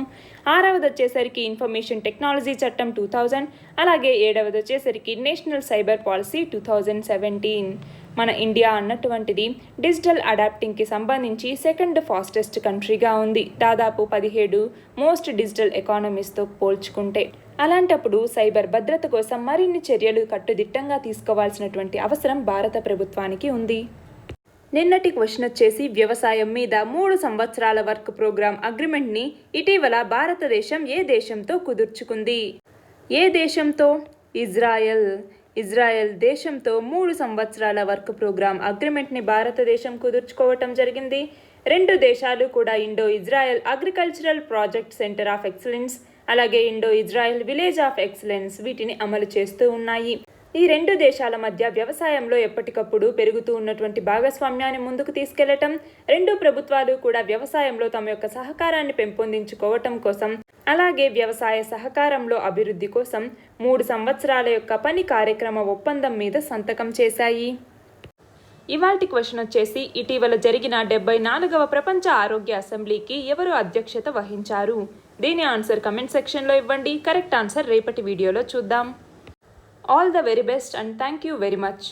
ఆరవది వచ్చేసరికి ఇన్ఫర్మేషన్ టెక్నాలజీ చట్టం 2000, అలాగే ఏడవది వచ్చేసరికి నేషనల్ సైబర్ పాలసీ 2017. మన ఇండియా అన్నటువంటిది డిజిటల్ అడాప్టింగ్కి సంబంధించి సెకండ్ ఫాస్టెస్ట్ కంట్రీగా ఉంది, దాదాపు 17 మోస్ట్ డిజిటల్ ఎకానమీస్తో పోల్చుకుంటే. అలాంటప్పుడు సైబర్ భద్రత కోసం మరిన్ని చర్యలు కట్టుదిట్టంగా తీసుకోవాల్సినటువంటి అవసరం భారత ప్రభుత్వానికి ఉంది. నిన్నటి క్వశ్చన్ వచ్చేసి వ్యవసాయం మీద 3 సంవత్సరాల వర్క్ ప్రోగ్రామ్ అగ్రిమెంట్ని ఇటీవల భారతదేశం ఏ దేశంతో కుదుర్చుకుంది? ఏ దేశంతో? ఇజ్రాయెల్ దేశంతో 3 సంవత్సరాల వర్క్ ప్రోగ్రామ్ అగ్రిమెంట్ని భారతదేశం కుదుర్చుకోవటం జరిగింది. 2 దేశాలు కూడా Indo Israel agricultural project centre of excellence, అలాగే Indo Israel village of excellence వీటిని అమలు చేస్తూ ఉన్నాయి. ఈ 2 దేశాల మధ్య వ్యవసాయంలో ఎప్పటికప్పుడు పెరుగుతూ ఉన్నటువంటి భాగస్వామ్యాన్ని ముందుకు తీసుకెళ్లటం, 2 ప్రభుత్వాలు కూడా వ్యవసాయంలో తమ యొక్క సహకారాన్ని పెంపొందించుకోవటం కోసం, అలాగే వ్యవసాయ సహకారంలో అభివృద్ధి కోసం 3 సంవత్సరాల యొక్క పని కార్యక్రమ ఒప్పందం మీద సంతకం చేశాయి. ఇవాల్టి క్వశ్చన్ వచ్చేసి ఇటీవల జరిగిన 74వ ప్రపంచ ఆరోగ్య అసెంబ్లీకి ఎవరు అధ్యక్షత వహించారు? దీని ఆన్సర్ కమెంట్ సెక్షన్లో ఇవ్వండి. కరెక్ట్ ఆన్సర్ రేపటి వీడియోలో చూద్దాం. All the very best and thank you very much.